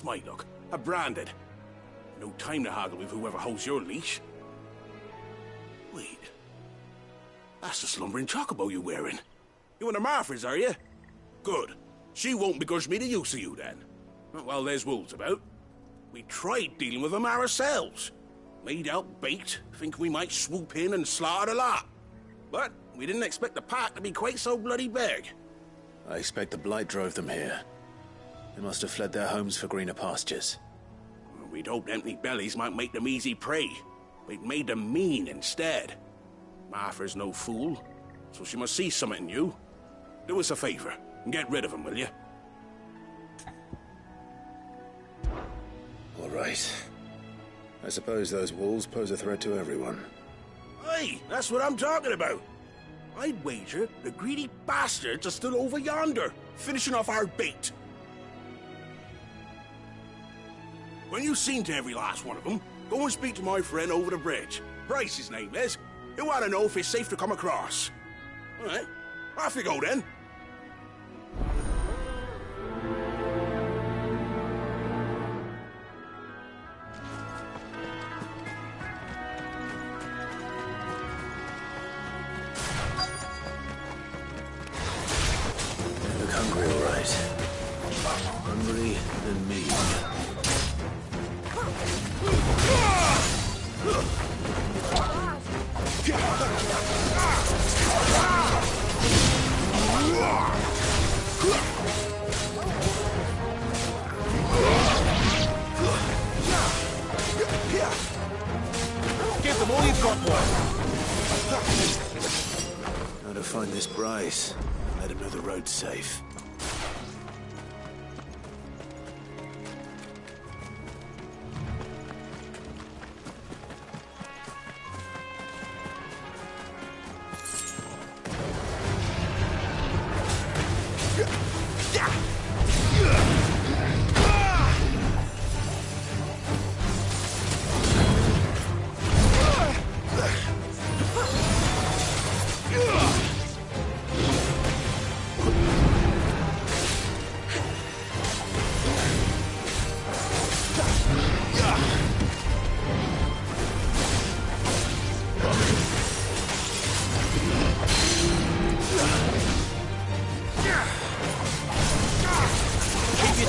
My luck. I'm branded. No time to haggle with whoever holds your leash. Wait. That's the slumbering chocobo you're wearing. You and the Marthas, are you? Good. She won't begrudge me the use of you, then. Not while there's wolves about. We tried dealing with them ourselves. Made out baked, thinking we might swoop in and slaughter the lot. But we didn't expect the pack to be quite so bloody big. I expect the Blight drove them here. They must have fled their homes for greener pastures. We'd hoped empty bellies might make them easy prey. We'd made them mean instead. Martha's no fool, so she must see something in you. Do us a favor, and get rid of them, will you? All right. I suppose those wolves pose a threat to everyone. Aye, that's what I'm talking about. I'd wager the greedy bastards are still over yonder, finishing off our bait. When you've seen to every last one of them, go and speak to my friend over the bridge. Bryce, his name is. He'll want to know if it's safe to come across. All right, off you go then. You look hungry, all right. Hungry and mean. Give them all you've got, boy. Now to find this Bryce and let him know the road's safe.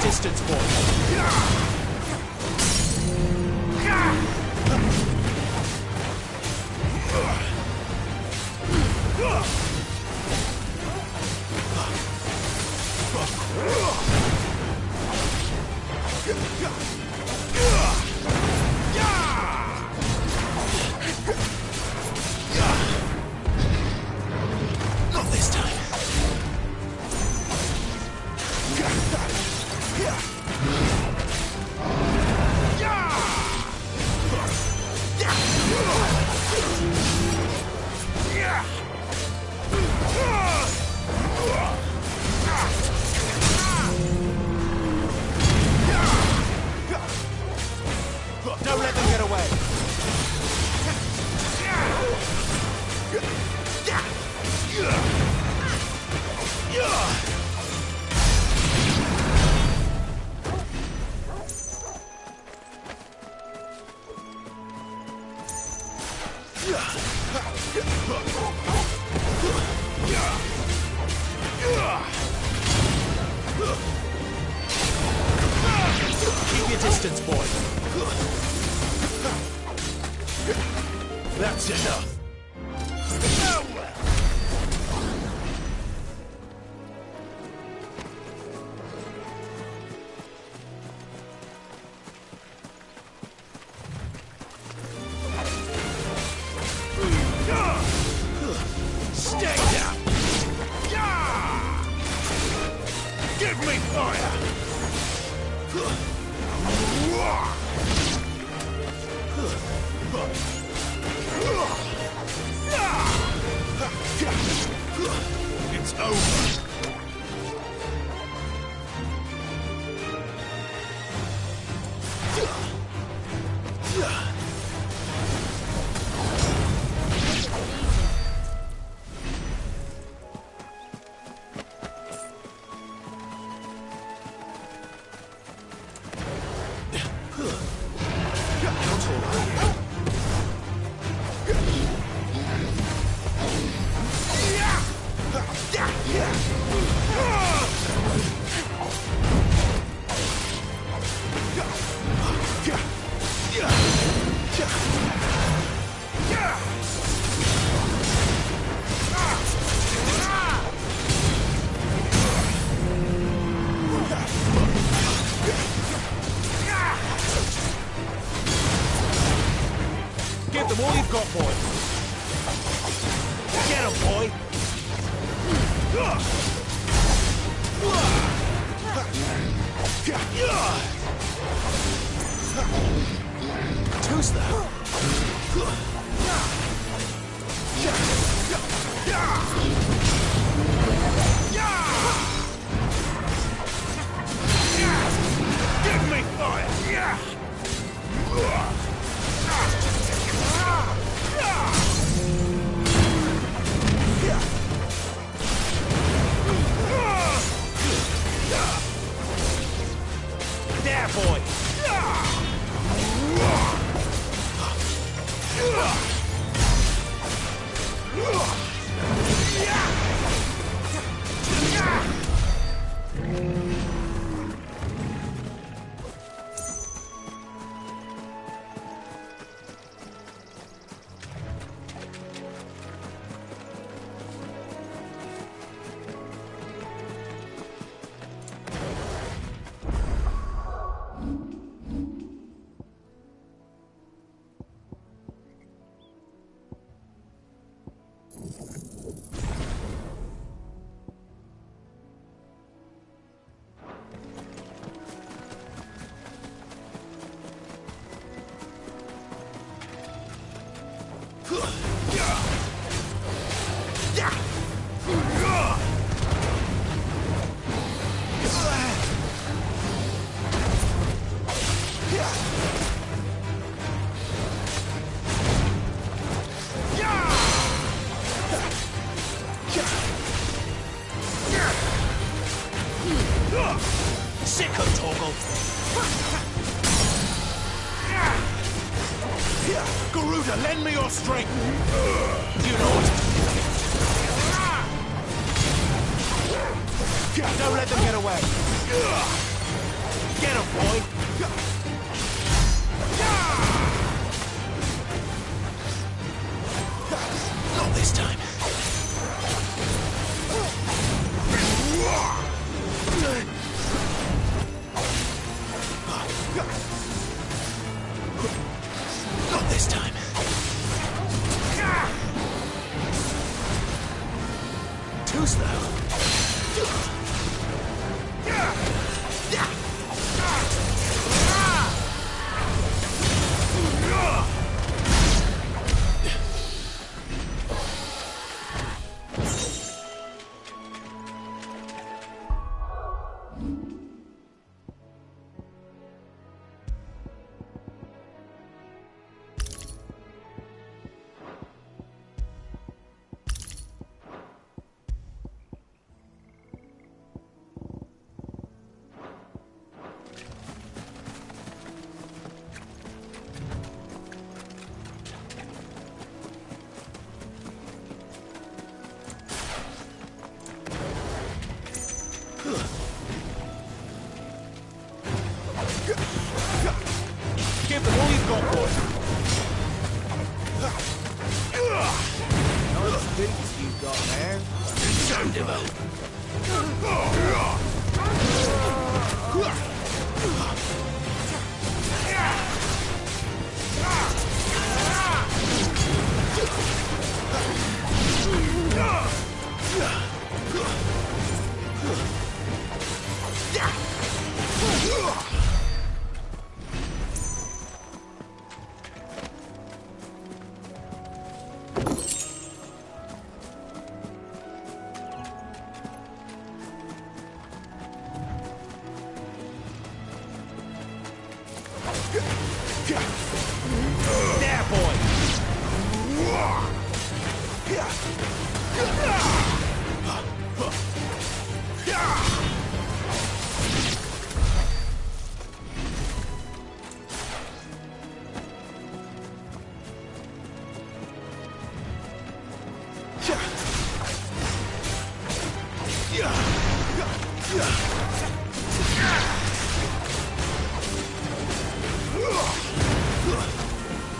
Distance, boy. Not this time. Don't let them get away. Keep your distance, boy. That's enough. Stay down. Give me fire. It's over. them all you've got, boy. Get 'em, boy. Who's that? Give me fire! There, boy! Sicko, Torgal! Garuda, lend me your strength! You know what? Don't let them get away! Get 'em, boy! Not this time. Not this time. Too slow. Give them all you've got, boy. Nice boots you've got there. Time to vote. There, boy!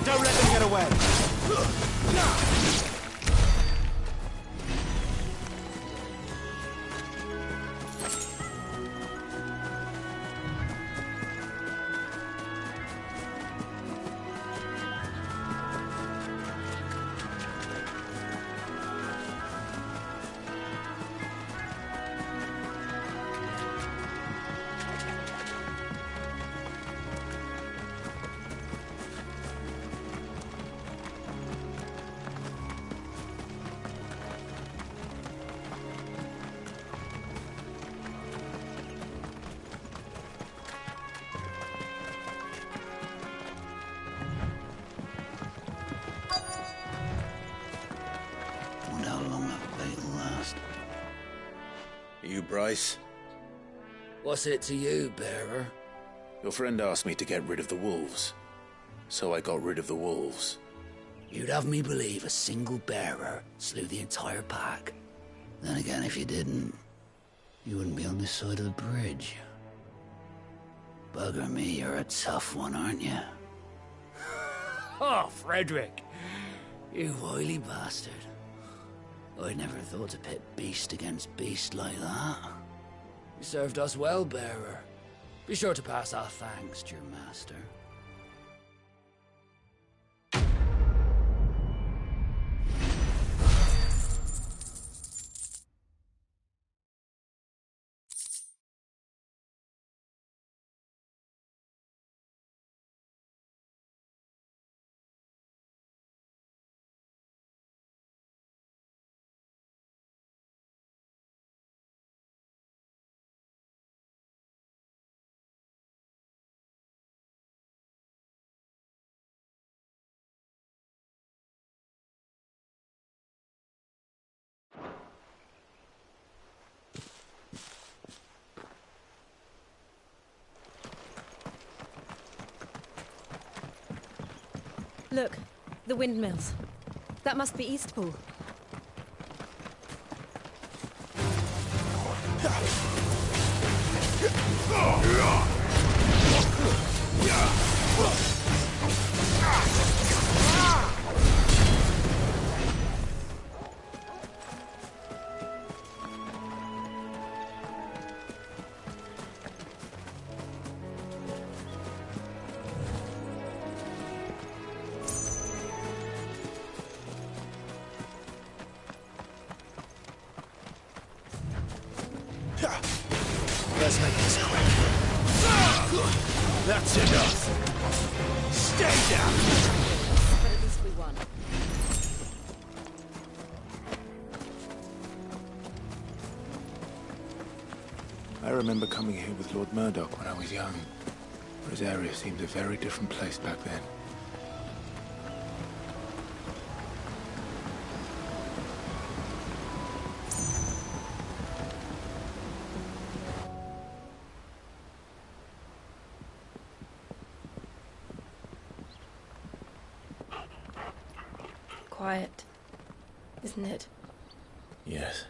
Don't let them get away. You, Bryce? What's it to you, bearer? Your friend asked me to get rid of the wolves. So I got rid of the wolves. You'd have me believe a single bearer slew the entire pack. Then again, if you didn't, you wouldn't be on this side of the bridge. Bugger me, you're a tough one, aren't you? Oh, Frederick! You wily bastard. I'd never thought to pit beast against beast like that. You served us well, bearer. Be sure to pass our thanks to your master. Look, the windmills. That must be Eastpool. Let's make this quick. That's enough. Stay down. But at least we won. I remember coming here with Lord Murdoch when I was young. Rosaria seemed a very different place back then. Quiet, isn't it? Yes.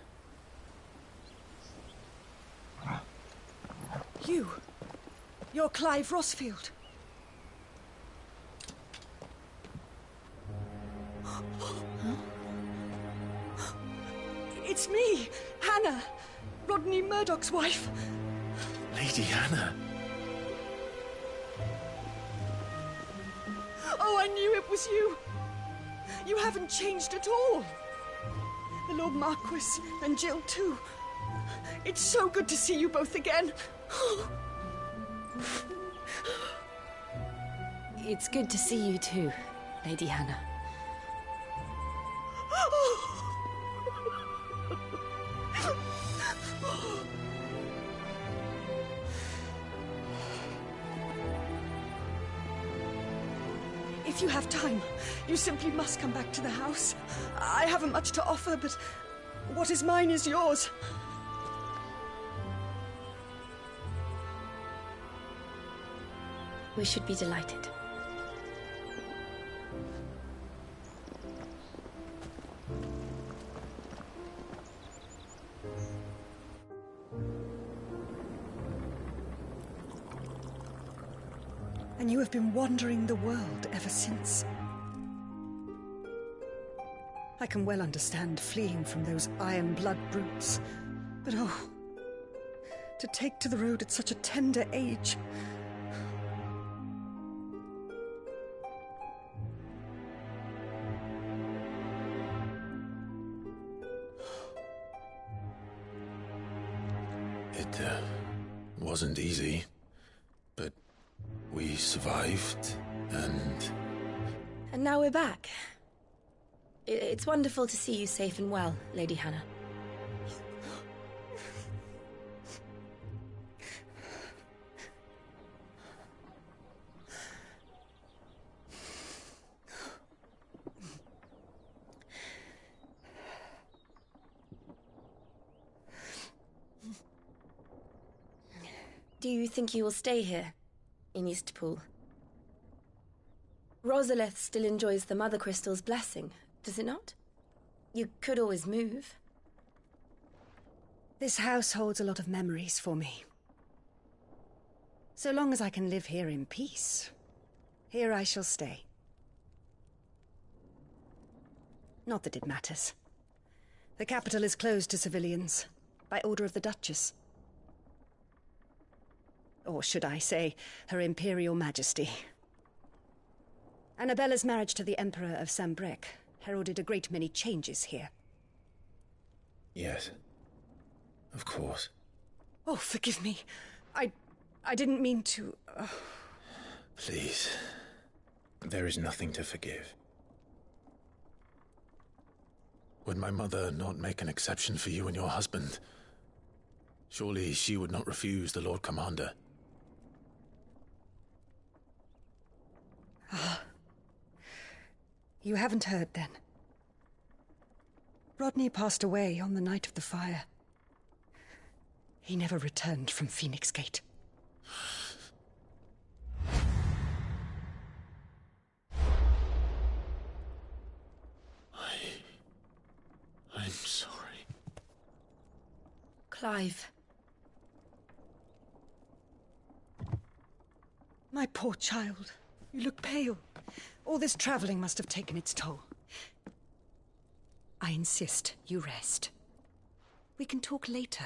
You're Clive Rossfield. It's me, Hannah, Rodney Murdoch's wife. Lady Hannah. Oh, I knew it was you. You haven't changed at all. The Lord Marquis and Jill too. It's so good to see you both again. It's good to see you too, Lady Hannah. If you have time, you simply must come back to the house. I haven't much to offer, but what is mine is yours. We should be delighted. And you have been wandering the world ever since. I can well understand fleeing from those iron blood brutes, but oh, to take to the road at such a tender age. It wasn't easy, but we survived, and... And now we're back. It's wonderful to see you safe and well, Lady Hannah. Do you think you will stay here, in Eastpool? Rosalith still enjoys the Mother Crystal's blessing, does it not? You could always move. This house holds a lot of memories for me. So long as I can live here in peace, here I shall stay. Not that it matters. The capital is closed to civilians, by order of the Duchess. Or should I say, Her Imperial Majesty. Annabella's marriage to the Emperor of Sambrec heralded a great many changes here. Yes. Of course. Oh, forgive me. I didn't mean to... Please. There is nothing to forgive. Would my mother not make an exception for you and your husband? Surely she would not refuse the Lord Commander. You haven't heard, then. Rodney passed away on the night of the fire. He never returned from Phoenix Gate. I'm sorry. Clive. My poor child. You look pale. All this traveling must have taken its toll. I insist you rest. We can talk later.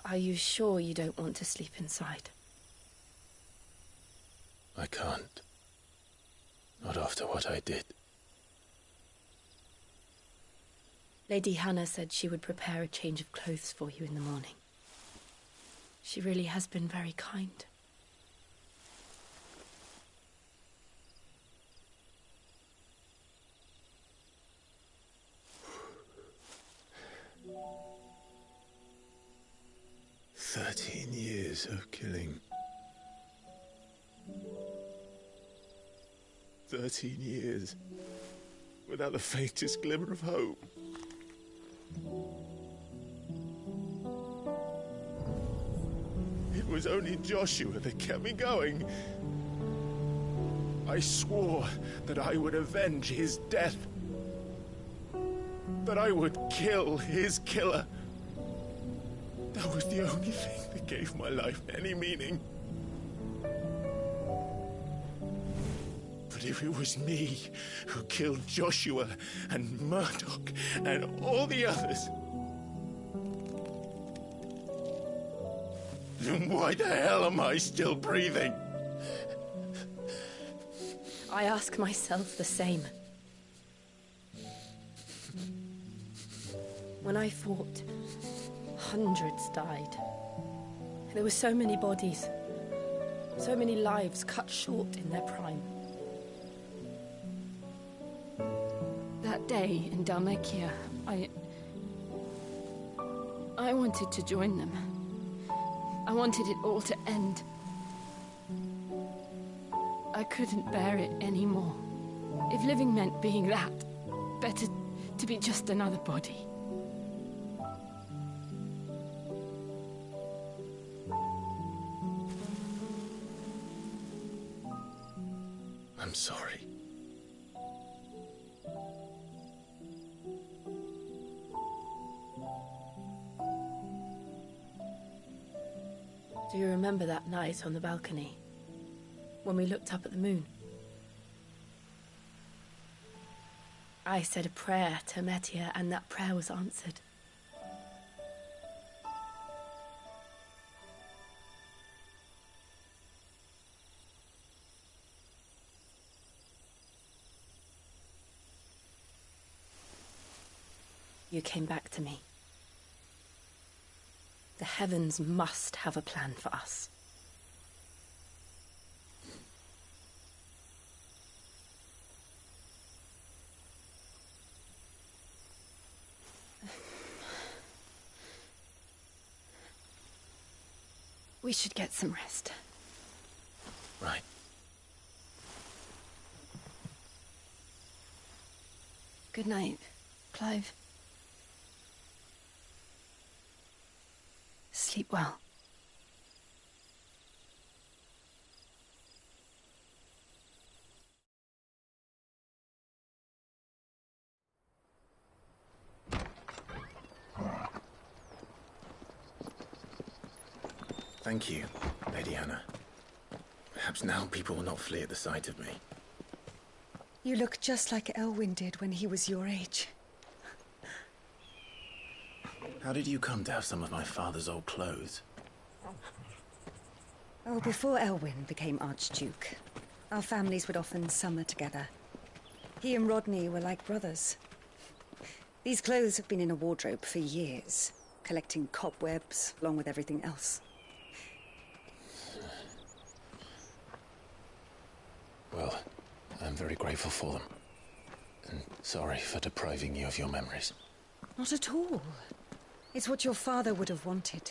Are you sure you don't want to sleep inside? I can't. Not after what I did. Lady Hannah said she would prepare a change of clothes for you in the morning. She really has been very kind. Years of killing. 13 years. Without the faintest glimmer of hope. It was only Joshua that kept me going. I swore that I would avenge his death. That I would kill his killer. That was the only thing that gave my life any meaning. But if it was me who killed Joshua and Murdoch and all the others, then why the hell am I still breathing? I ask myself the same. When I fought, hundreds died. There were so many bodies, so many lives cut short in their prime. That day in Dhalmekia, I wanted to join them. I wanted it all to end. I couldn't bear it anymore. If living meant being that, better to be just another body. I'm sorry. Do you remember that night on the balcony, when we looked up at the moon? I said a prayer to Metia, and that prayer was answered. You came back to me. The heavens must have a plan for us. We should get some rest. Right. Good night, Clive. Sleep well. Thank you, Lady Hannah. Perhaps now people will not flee at the sight of me. You look just like Elwyn did when he was your age. How did you come to have some of my father's old clothes? Oh, before Elwyn became Archduke, our families would often summer together. He and Rodney were like brothers. These clothes have been in a wardrobe for years, collecting cobwebs along with everything else. Well, I'm very grateful for them. And sorry for depriving you of your memories. Not at all. It's what your father would have wanted.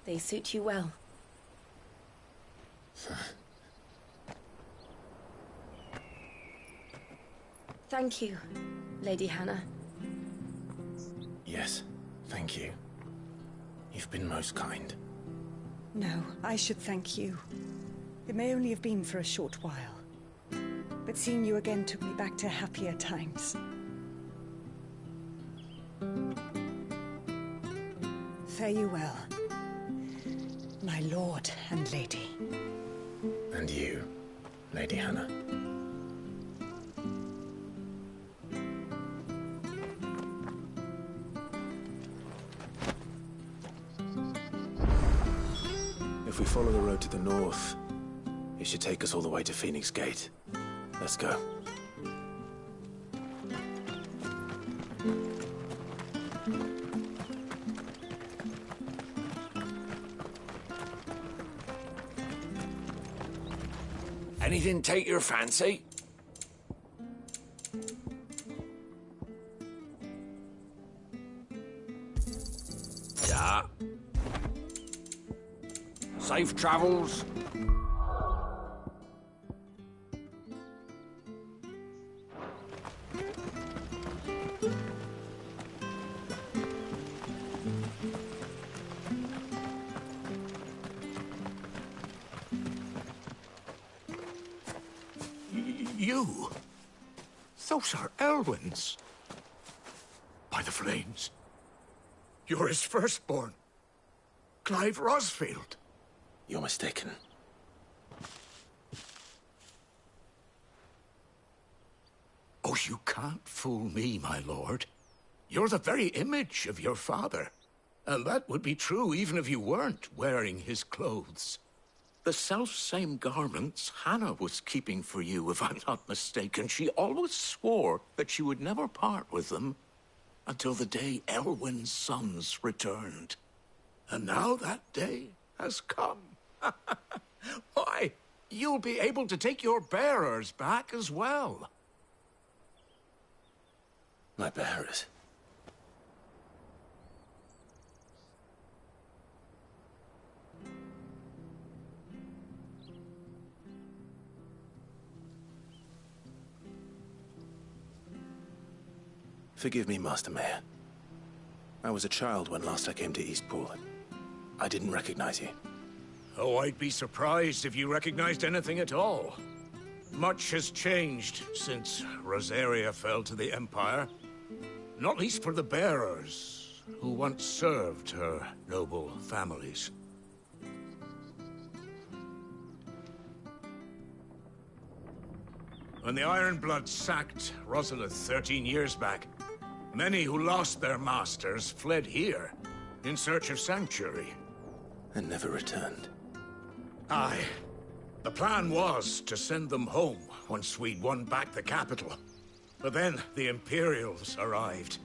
They suit you well. Thank you, Lady Hannah. Yes, thank you. You've been most kind. No, I should thank you. It may only have been for a short while, but seeing you again took me back to happier times. Fare you well, my lord and lady. And you, Lady Hannah. If we follow the road to the north, it should take us all the way to Phoenix Gate. Let's go. Anything take your fancy? Yeah. Safe travels. You? Those are Elwyn's. By the flames. You're his firstborn. Clive Rosfield. You're mistaken. Oh, you can't fool me, my lord. You're the very image of your father. And that would be true even if you weren't wearing his clothes. The self-same garments Hannah was keeping for you, if I'm not mistaken. She always swore that she would never part with them until the day Elwyn's sons returned. And now that day has come. Why, you'll be able to take your bearers back as well. My bearers? Forgive me, Master Mayor. I was a child when last I came to Eastpool. I didn't recognize you. Oh, I'd be surprised if you recognized anything at all. Much has changed since Rosaria fell to the Empire. Not least for the bearers, who once served her noble families. When the Ironbloods sacked Rosalith 13 years back, many who lost their masters fled here in search of sanctuary. And never returned. Aye. The plan was to send them home once we'd won back the capital. But then the Imperials arrived.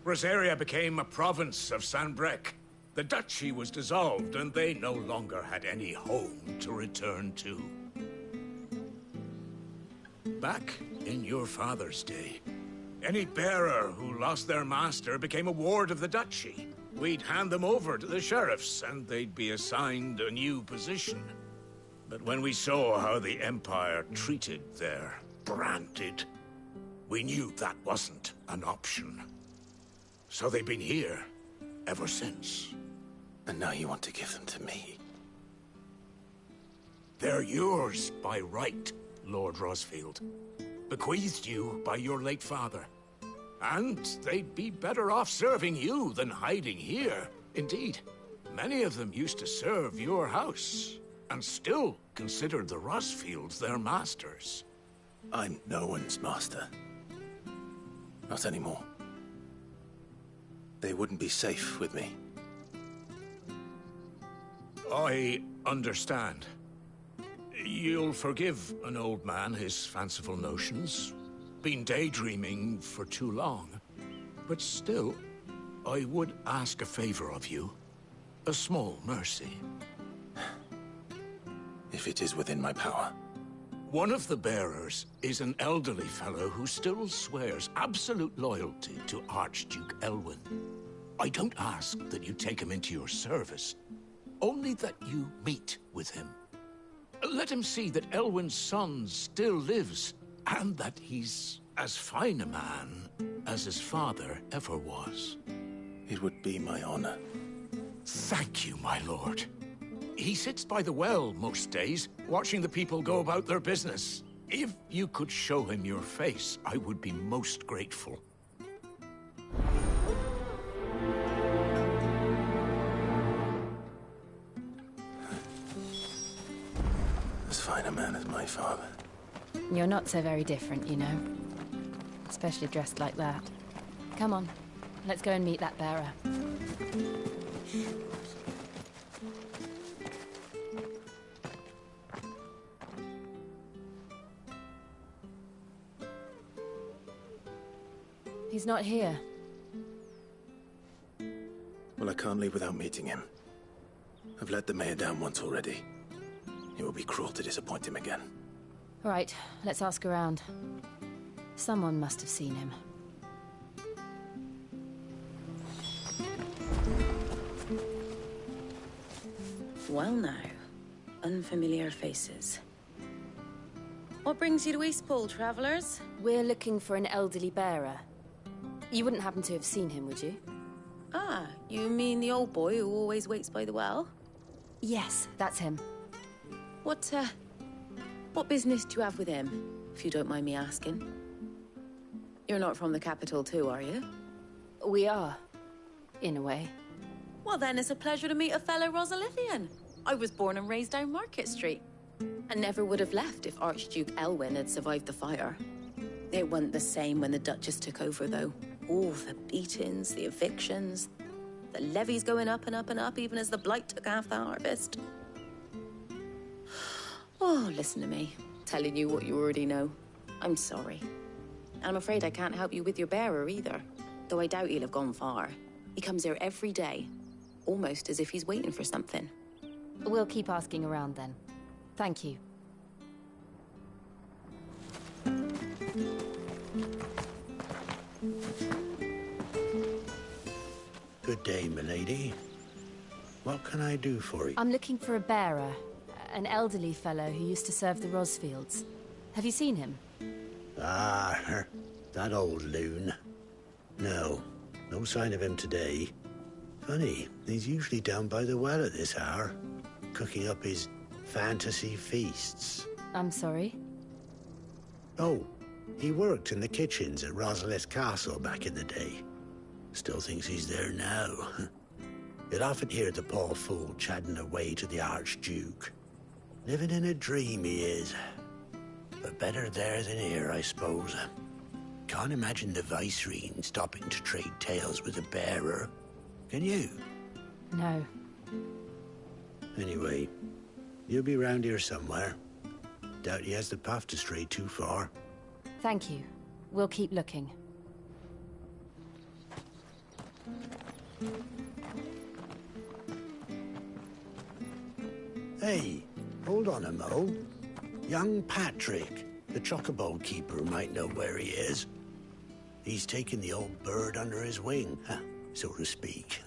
Rosaria became a province of Sanbreque. The duchy was dissolved, and they no longer had any home to return to. Back in your father's day, Any bearer who lost their master became a ward of the duchy. We'd hand them over to the sheriffs, and they'd be assigned a new position. But when we saw how the Empire treated their branded, we knew that wasn't an option. So they've been here ever since. And now you want to give them to me? They're yours by right, Lord Rosfield. Bequeathed you by your late father. And they'd be better off serving you than hiding here. Indeed, many of them used to serve your house, and still considered the Rosfields their masters. I'm no one's master. Not anymore. They wouldn't be safe with me. I understand. You'll forgive an old man his fanciful notions. Been daydreaming for too long. But still, I would ask a favor of you. A small mercy. If it is within my power. One of the bearers is an elderly fellow who still swears absolute loyalty to Archduke Elwyn. I don't ask that you take him into your service, only that you meet with him. Let him see that Elwyn's son still lives, and that he's as fine a man as his father ever was. It would be my honor. Thank you, my lord. He sits by the well most days, watching the people go about their business. If you could show him your face, I would be most grateful. As fine a man as my father. You're not so very different, you know. Especially dressed like that. Come on, let's go and meet that bearer. He's not here. Well, I can't leave without meeting him. I've let the mayor down once already. It would be cruel to disappoint him again. All right, let's ask around. Someone must have seen him. Well now, unfamiliar faces. What brings you to Eastpool, travelers? We're looking for an elderly bearer. You wouldn't happen to have seen him, would you? Ah, you mean the old boy who always waits by the well? Yes, that's him. What business do you have with him, if you don't mind me asking? You're not from the capital too, are you? We are, in a way. Well then, it's a pleasure to meet a fellow Rosalithian. I was born and raised down Market Street, and never would have left if Archduke Elwyn had survived the fire. It wasn't the same when the Duchess took over, though. All the beatings, the evictions, the levies going up and up and up, even as the Blight took half the harvest. Oh, listen to me, telling you what you already know. I'm sorry. And I'm afraid I can't help you with your bearer either, though I doubt he'll have gone far. He comes here every day, almost as if he's waiting for something. We'll keep asking around then. Thank you. Good day, milady. What can I do for you? I'm looking for a bearer. An elderly fellow who used to serve the Rosfields. Have you seen him? Ah, that old loon. No sign of him today. Funny, he's usually down by the well at this hour, cooking up his fantasy feasts. I'm sorry? Oh, he worked in the kitchens at Rosalith Castle back in the day. Still thinks he's there now. You'd often hear the poor fool chatting away to the Archduke. Living in a dream he is. But better there than here, I suppose. Can't imagine the Viceroy stopping to trade tales with a bearer. Can you? No. Anyway, you'll be round here somewhere. Doubt he has the path to stray too far. Thank you. We'll keep looking. Hey, hold on a mo. Young Patrick, the chocobo keeper, might know where he is. He's taken the old bird under his wing, so to speak.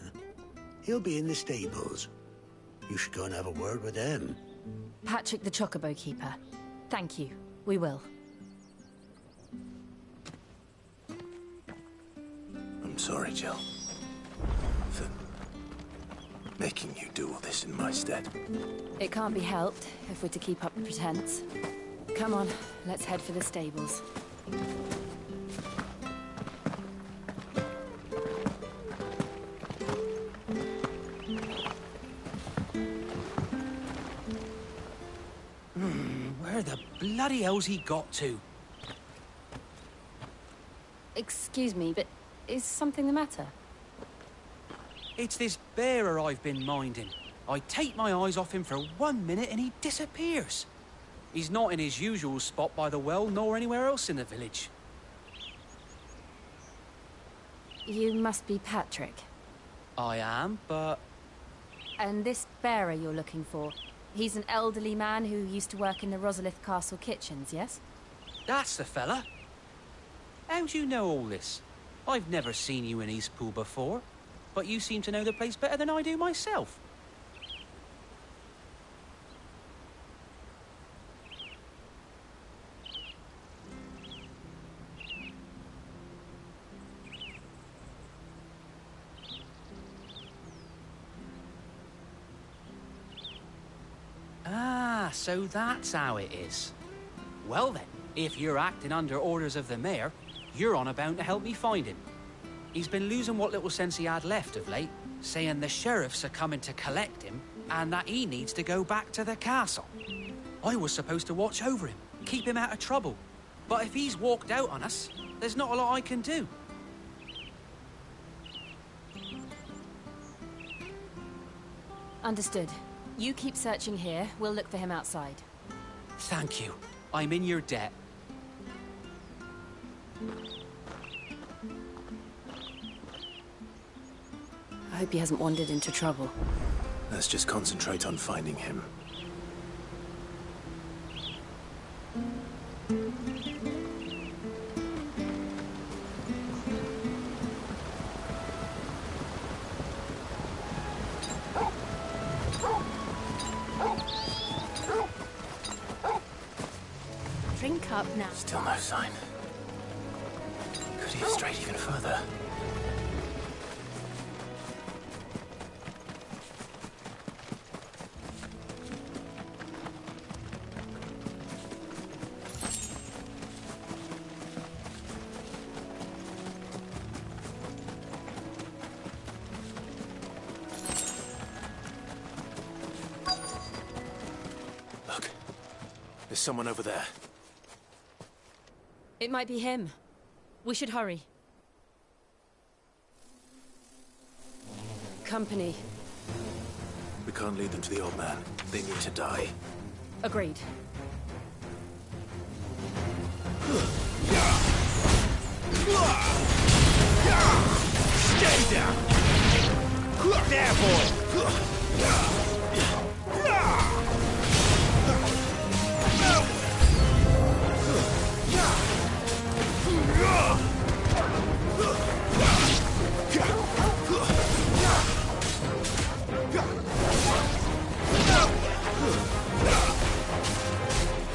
He'll be in the stables. You should go and have a word with them. Patrick the Chocobo Keeper. Thank you. We will. I'm sorry, Jill. For making you do all this in my stead. It can't be helped if we're to keep up the pretense. Come on, let's head for the stables. Where the bloody hell's he got to? Excuse me, but is something the matter? It's this bearer I've been minding. I take my eyes off him for 1 minute and he disappears. He's not in his usual spot by the well, nor anywhere else in the village. You must be Patrick. I am, but... And this bearer you're looking for, he's an elderly man who used to work in the Rosalith Castle kitchens, yes? That's the fella. How do you know all this? I've never seen you in Eastpool before, but you seem to know the place better than I do myself. Ah, so that's how it is. Well then, if you're acting under orders of the mayor, you're on about to help me find him. He's been losing what little sense he had left of late, saying the sheriffs are coming to collect him and that he needs to go back to the castle. I was supposed to watch over him, keep him out of trouble. But if he's walked out on us, there's not a lot I can do. Understood. You keep searching here, we'll look for him outside. Thank you. I'm in your debt. I hope he hasn't wandered into trouble. Let's just concentrate on finding him. Drink up now. Still no sign. Could he have strayed even further? Look, there's someone over there. It might be him. We should hurry. Company. We can't lead them to the old man. They need to die. Agreed. Stay down! There, boy!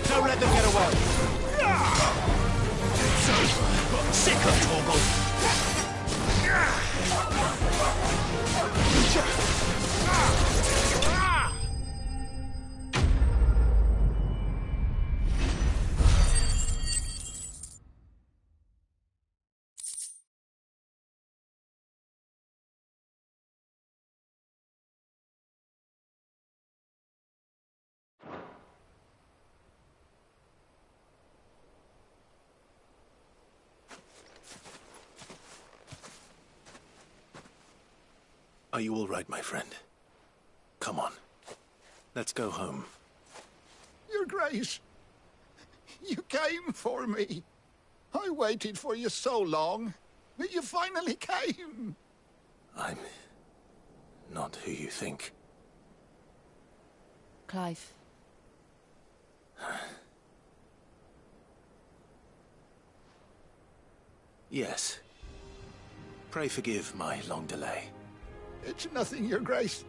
Don't let them get away. It's over. Sick of Torgal. Are you all right, my friend? Come on. Let's go home. Your Grace, you came for me. I waited for you so long, but you finally came. I'm not who you think. Clive. Yes. Pray forgive my long delay. It's nothing, Your Grace.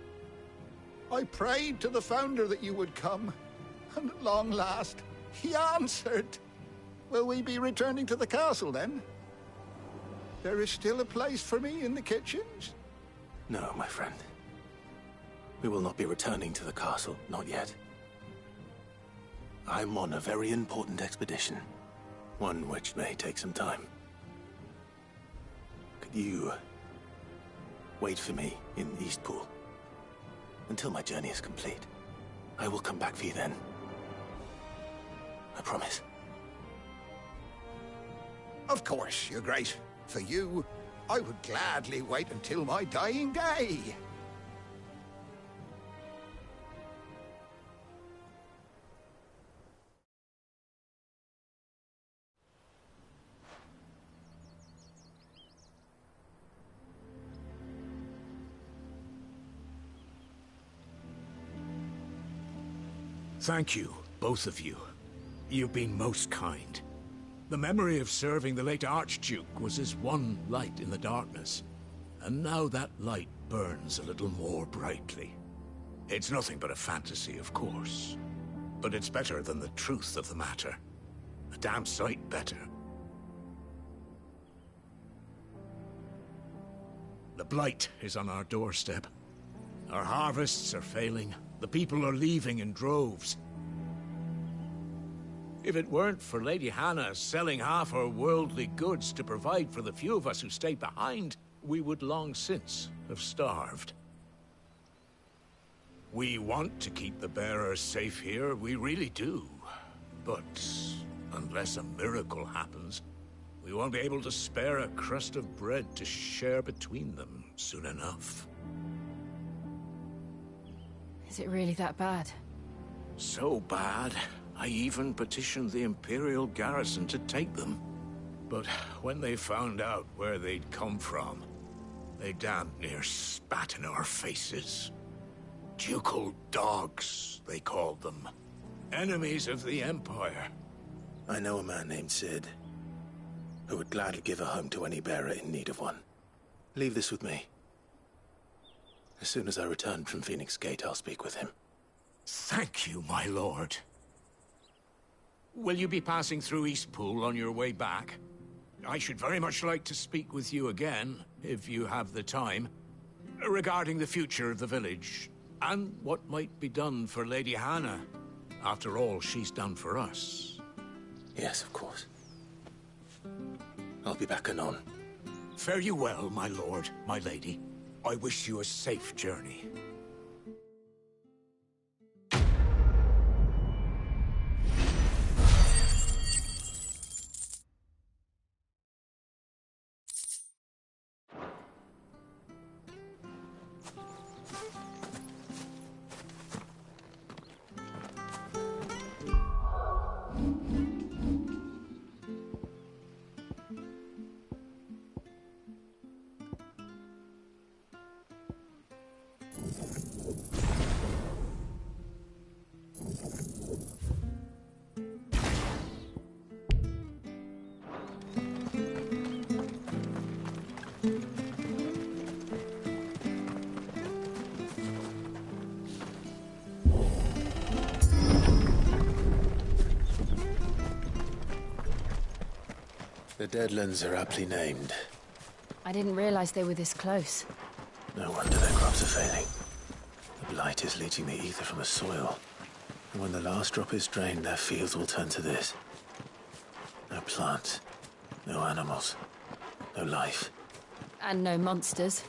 I prayed to the Founder that you would come, and at long last, he answered. Will we be returning to the castle, then? There is still a place for me in the kitchens? No, my friend. We will not be returning to the castle, not yet. I'm on a very important expedition. One which may take some time. Could you wait for me in Eastpool until my journey is complete? I will come back for you then. I promise. Of course, Your Grace. For you, I would gladly wait until my dying day. Thank you, both of you. You've been most kind. The memory of serving the late Archduke was as one light in the darkness, and now that light burns a little more brightly. It's nothing but a fantasy, of course, but it's better than the truth of the matter. A damn sight better. The Blight is on our doorstep. Our harvests are failing. The people are leaving in droves. If it weren't for Lady Hannah selling half her worldly goods to provide for the few of us who stayed behind, we would long since have starved. We want to keep the bearers safe here, we really do. But unless a miracle happens, we won't be able to spare a crust of bread to share between them soon enough. Is it really that bad? So bad, I even petitioned the Imperial garrison to take them. But when they found out where they'd come from, they damn near spat in our faces. Ducal dogs, they called them. Enemies of the Empire. I know a man named Cid, who would gladly give a home to any bearer in need of one. Leave this with me. As soon as I return from Phoenix Gate, I'll speak with him. Thank you, my lord. Will you be passing through Eastpool on your way back? I should very much like to speak with you again, if you have the time, regarding the future of the village, and what might be done for Lady Hannah. After all she's done for us. Yes, of course. I'll be back anon. Fare you well, my lord, my lady. I wish you a safe journey. The Deadlands are aptly named. I didn't realize they were this close. No wonder their crops are failing. The Blight is leaching the ether from the soil. And when the last drop is drained, their fields will turn to this. No plants, no animals, no life. And no monsters.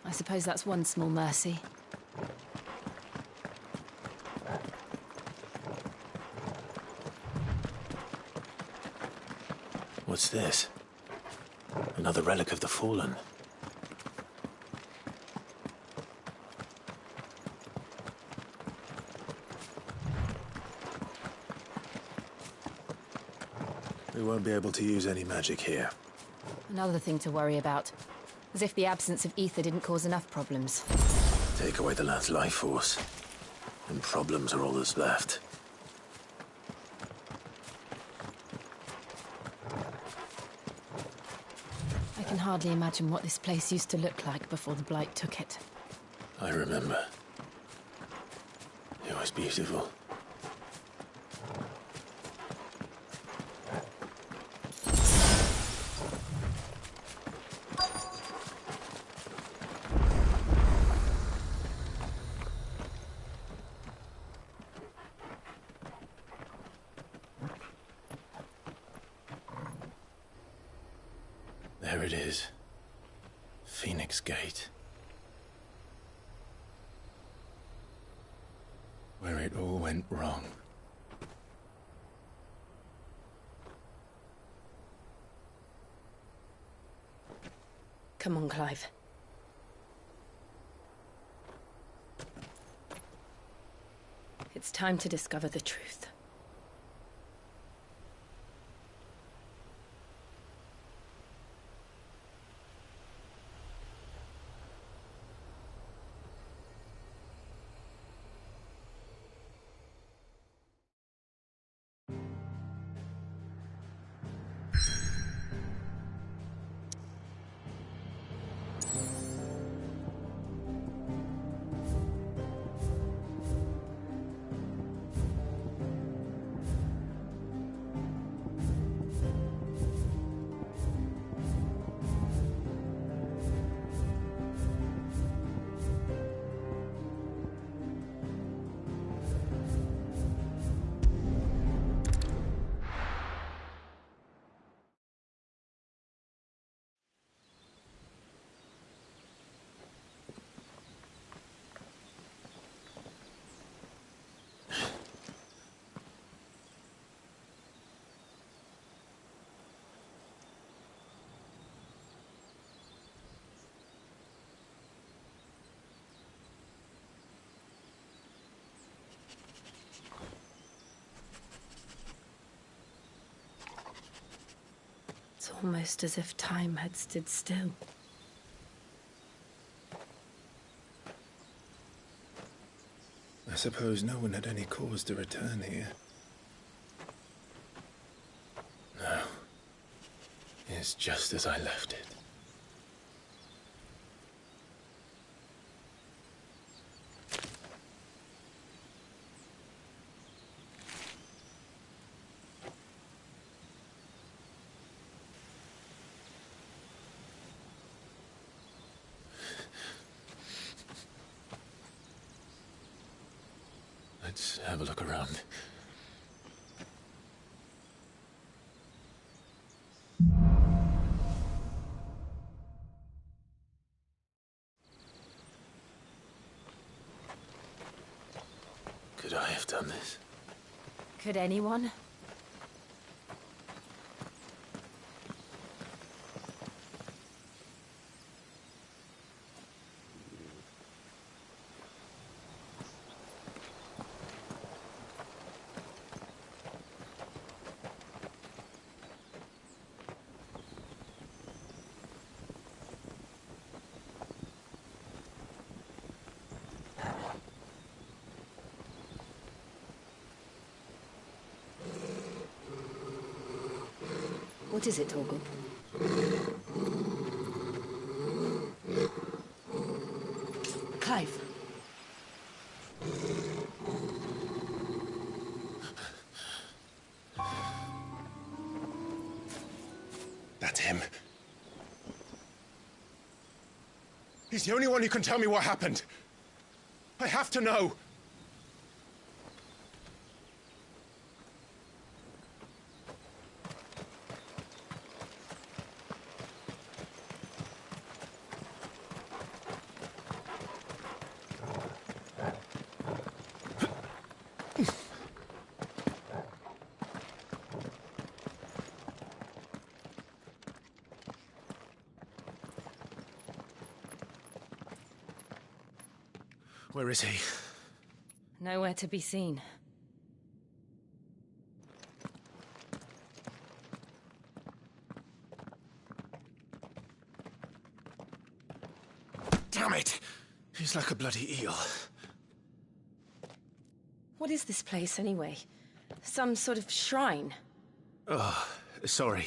I suppose that's one small mercy. What's this? Another relic of the Fallen. We won't be able to use any magic here. Another thing to worry about. As if the absence of ether didn't cause enough problems. Take away the lad's life force, and problems are all that's left. can hardly imagine what this place used to look like before the Blight took it. I remember. It was beautiful. There it is. Phoenix Gate. Where it all went wrong. Come on, Clive. It's time to discover the truth. It's almost as if time had stood still. I suppose no one had any cause to return here. No. It's just as I left it. Let's have a look around. Could I have done this? Could anyone? What is it, Torgal? Clive. That's him. He's the only one who can tell me what happened. I have to know. Where is he? Nowhere to be seen. Damn it! He's like a bloody eel. What is this place, anyway? Some sort of shrine? Oh, sorry.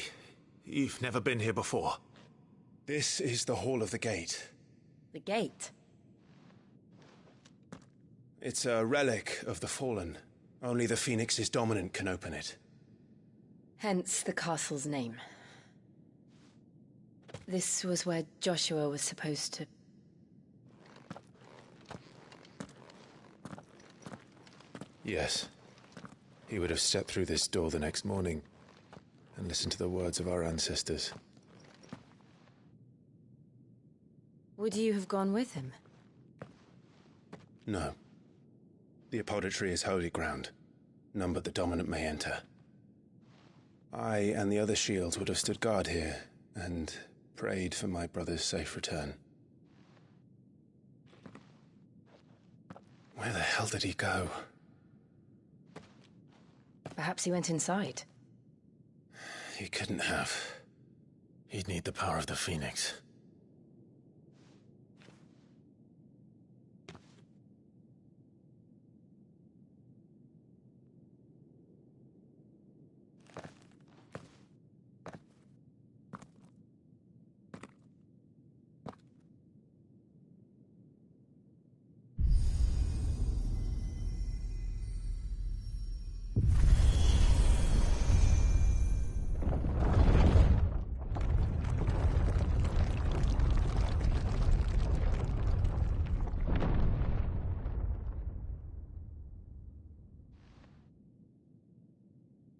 You've never been here before. This is the Hall of the Gate. The gate? It's a relic of the Fallen. Only the Phoenix's dominant can open it. Hence the castle's name. This was where Joshua was supposed to... Yes. He would have stepped through this door the next morning and listened to the words of our ancestors. Would you have gone with him? No. The Apodytry is holy ground. None but the dominant may enter. I and the other shields would have stood guard here and prayed for my brother's safe return. Where the hell did he go? Perhaps he went inside. He couldn't have. He'd need the power of the Phoenix.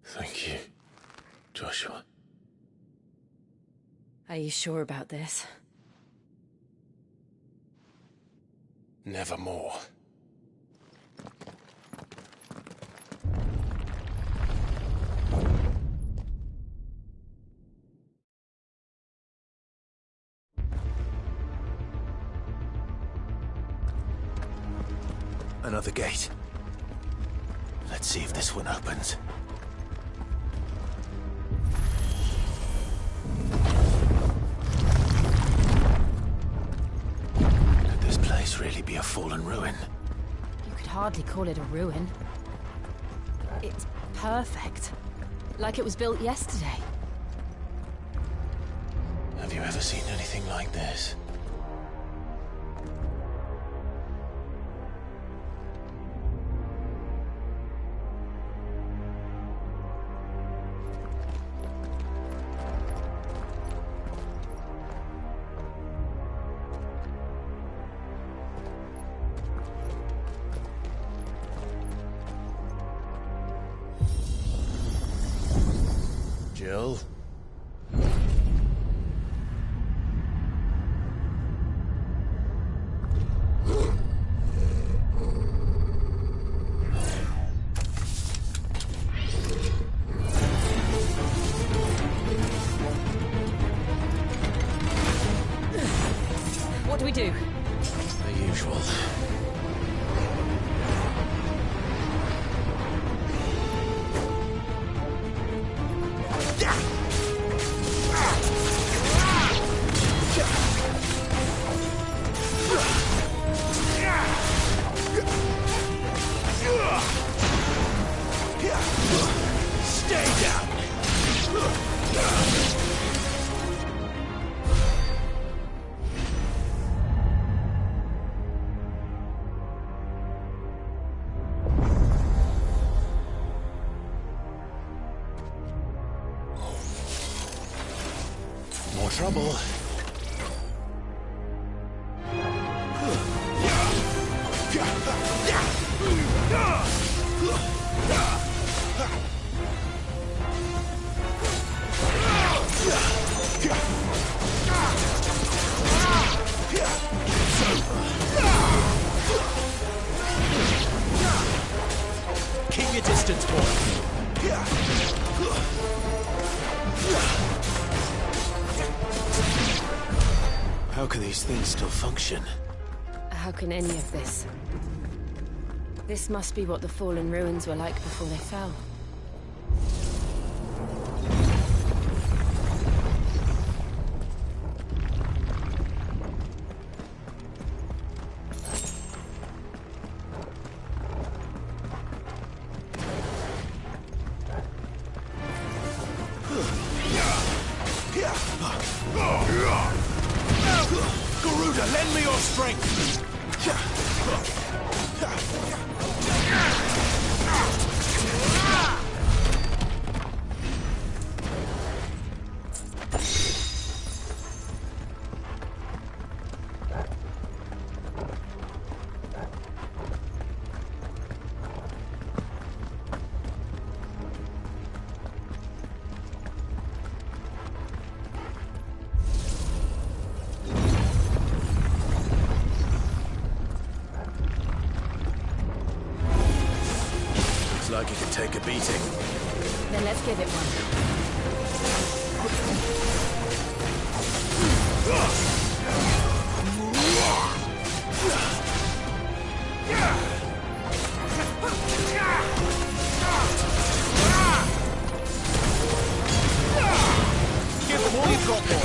Thank you, Joshua. Are you sure about this? Nevermore. Another gate. Let's see if this one opens. Could this place really be a fallen ruin? You could hardly call it a ruin. It's perfect. Like it was built yesterday. Have you ever seen anything like this? Jill? What do we do? The usual. Stay down! More trouble. Keep your distance, boy. How can these things still function? How can any of this? This must be what the fallen ruins were like before they fell. me your strength! Like it could take a beating. Then let's give it one. Give them all you've got, boy.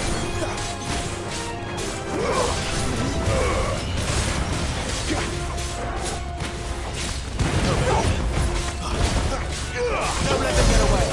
Don't let them get away.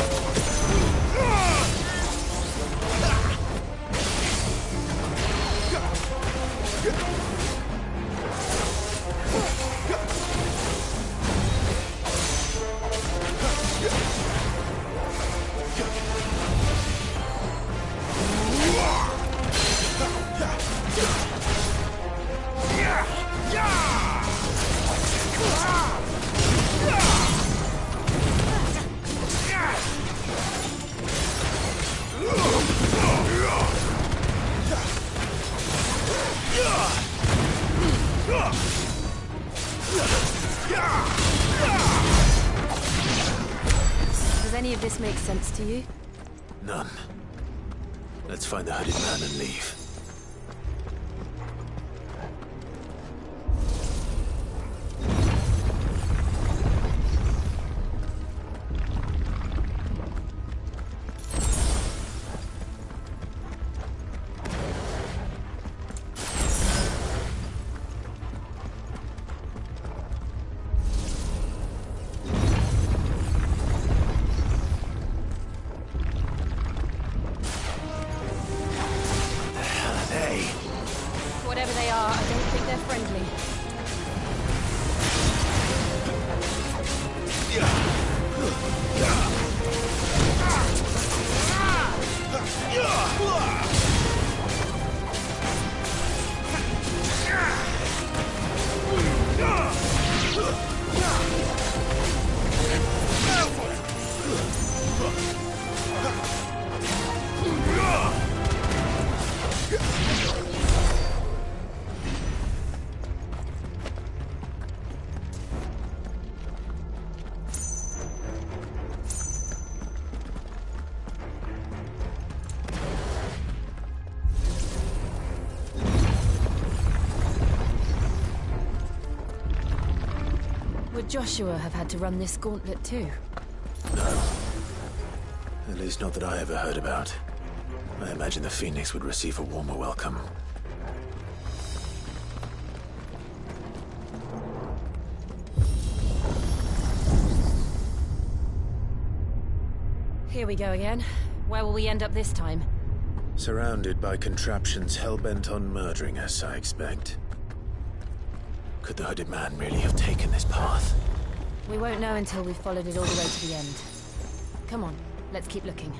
Does any of this make sense to you? None. Let's find the hooded man and leave. Whatever they are, I don't think they're friendly. Would Joshua have had to run this gauntlet too? No. At least not that I ever heard about. I imagine the Phoenix would receive a warmer welcome. Here we go again. Where will we end up this time? Surrounded by contraptions hell-bent on murdering us, I expect. Could the hooded man really have taken this path? We won't know until we've followed it all the way to the end. Come on, let's keep looking.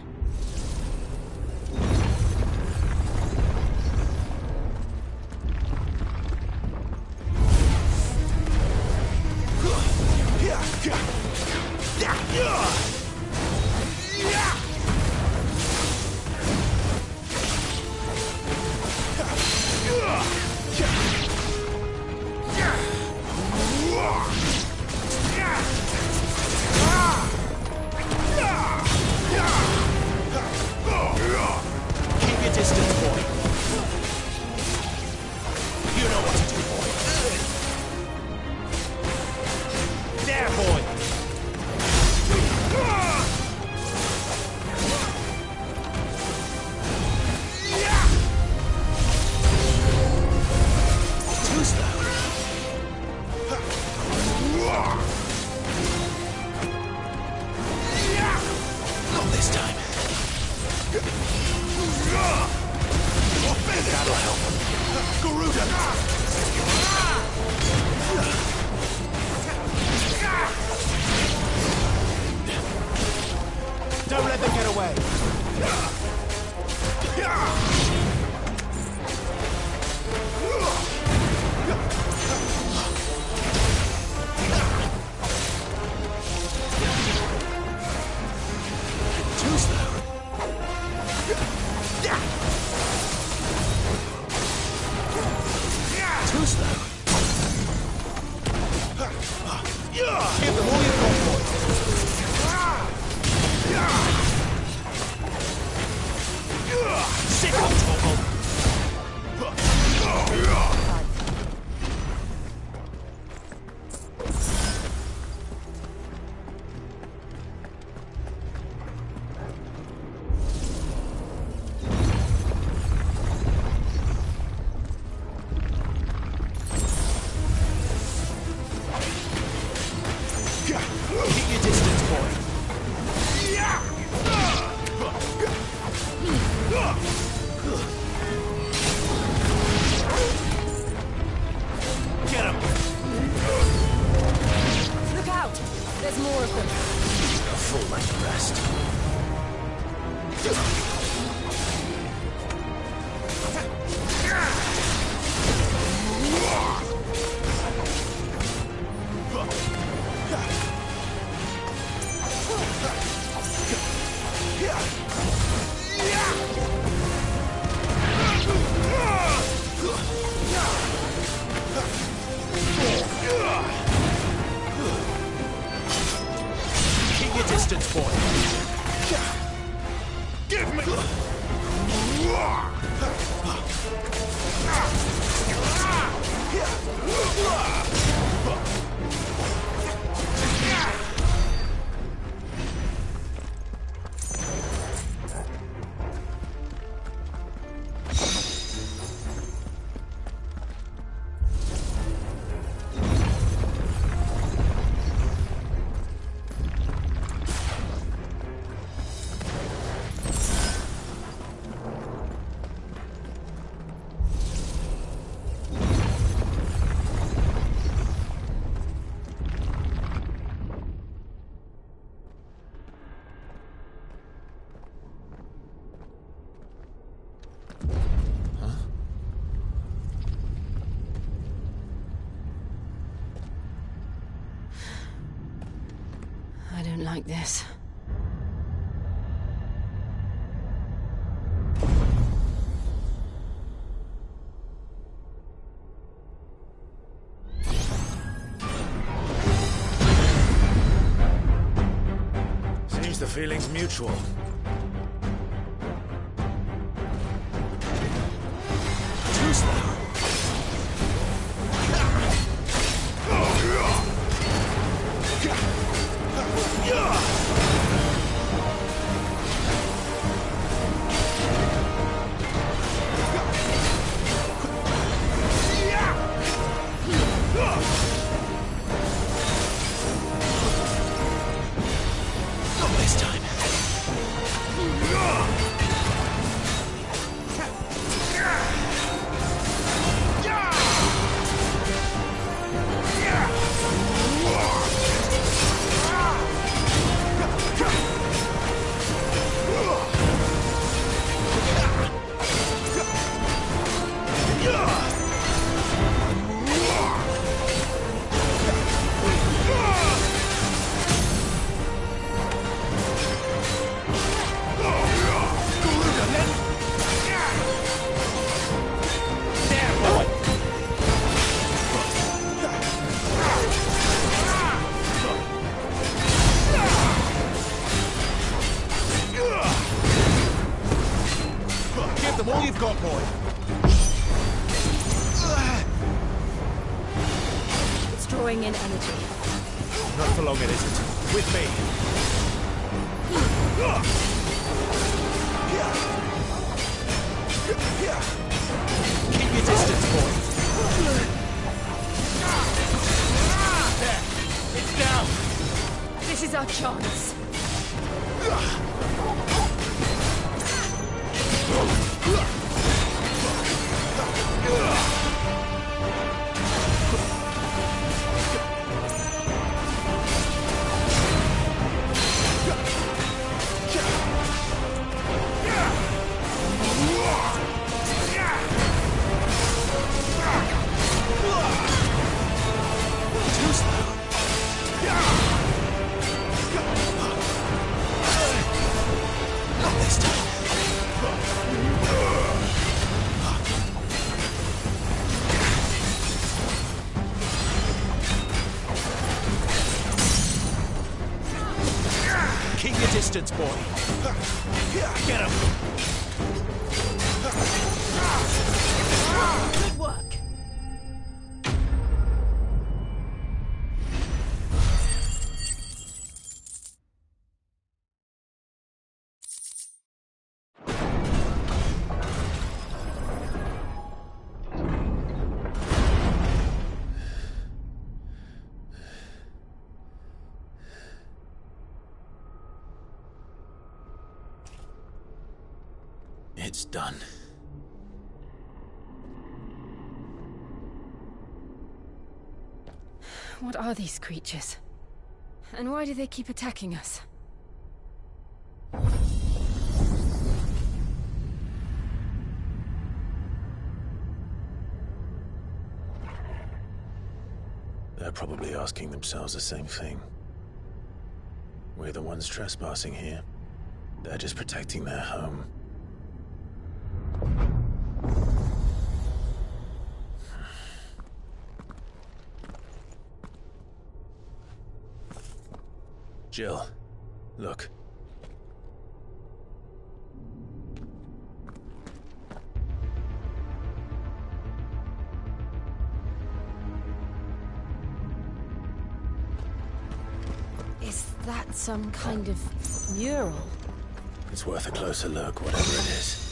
like this. Seems the feeling's mutual. Too slow. Not this time. Give them all you've got, boy. It's drawing in energy. Not for long, it isn't. With me. Keep your distance, boy. There. It's down. This is our chance. Too slow. Not this time. Keep your distance, boy. Get him. Good work. It's done. What are these creatures? And why do they keep attacking us? They're probably asking themselves the same thing. We're the ones trespassing here. They're just protecting their home. Jill, look. Is that some kind of mural? It's worth a closer look, whatever it is.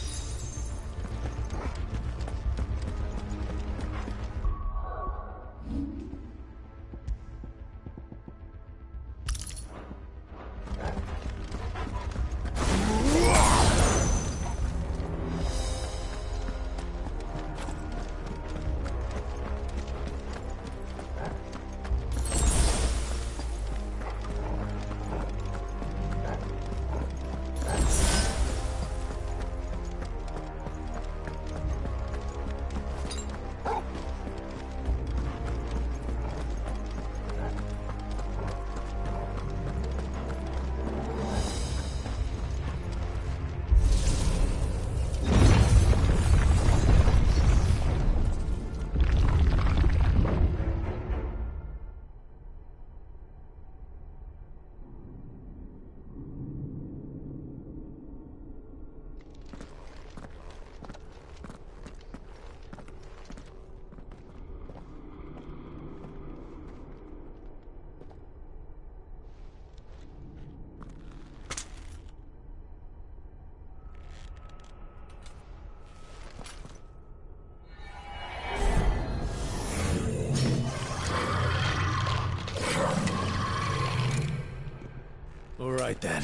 right then.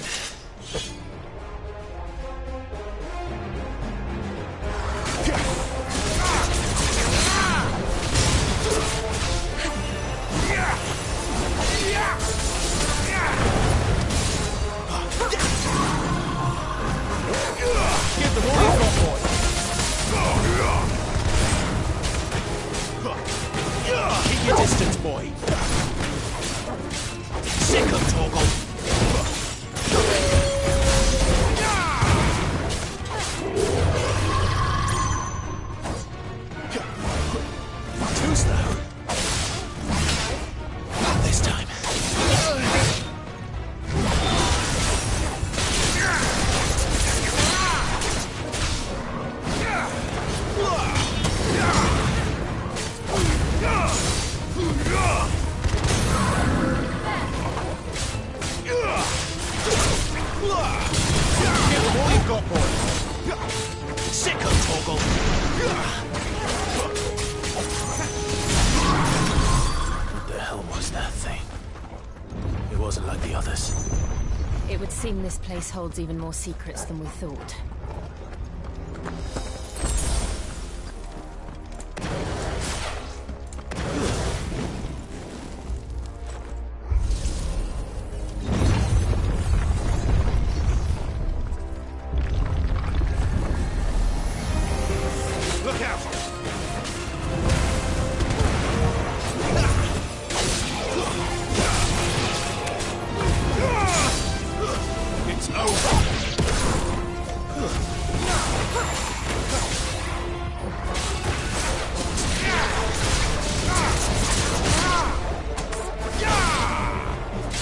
Give them all you've got, boy. Keep your distance, boy. Sick of Torgal. Too slow. Not this time. Give them all you've got, boy. Sick of Torgal. What the hell was that thing? It wasn't like the others. It would seem this place holds even more secrets than we thought. Look out! It's over!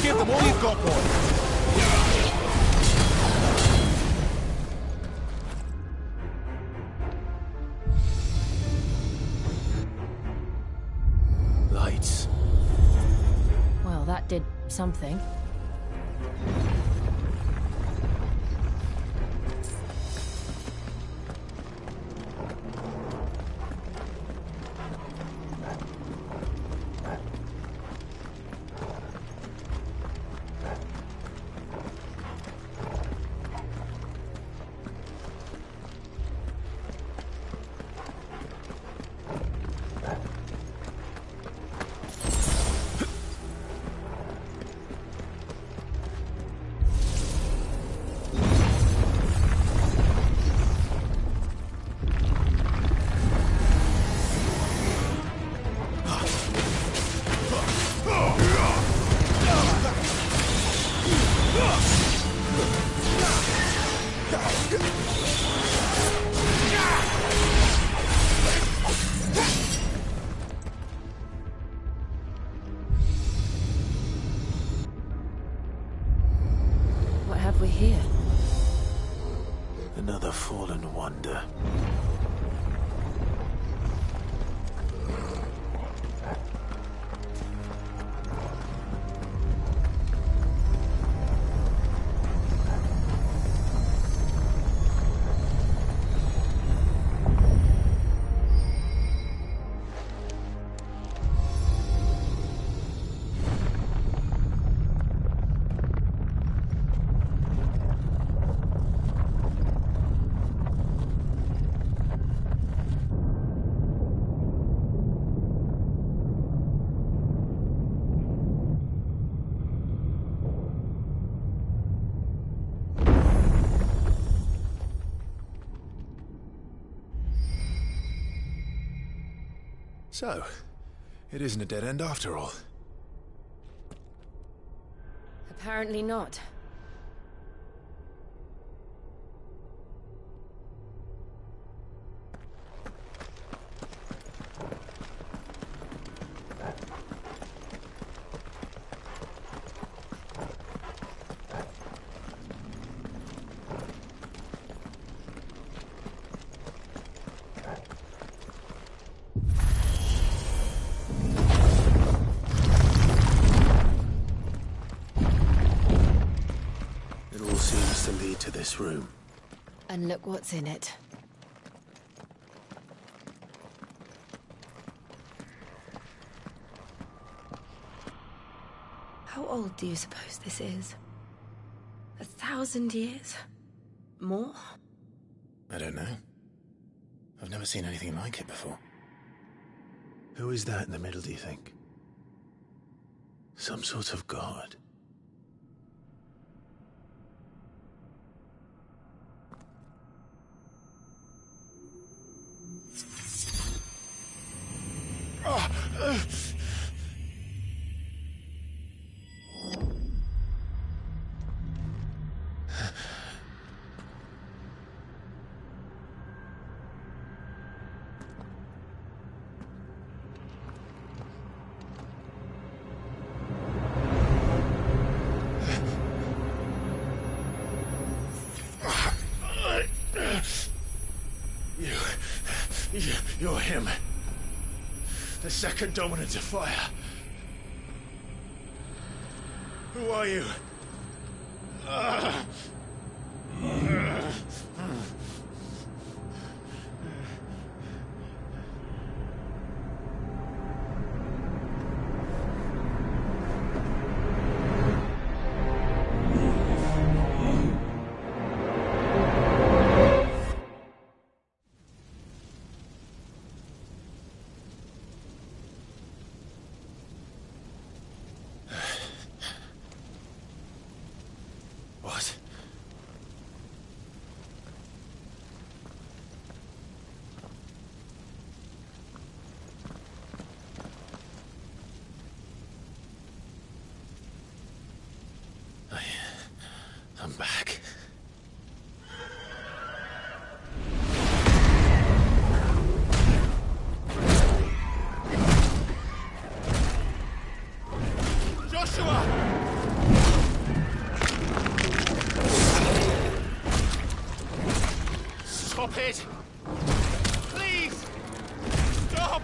Give them all you've got, boy! Lights. Well, that did something. What have we here? Another fallen wonder. So, it isn't a dead end after all. Apparently not. It all seems to lead to this room. And look what's in it. How old do you suppose this is? 1,000 years? More? I don't know. I've never seen anything like it before. Who is that in the middle, do you think? Some sort of god? You're him. The second dominant of fire. Who are you? What? I'm back. Joshua! Stop it! Please! Stop!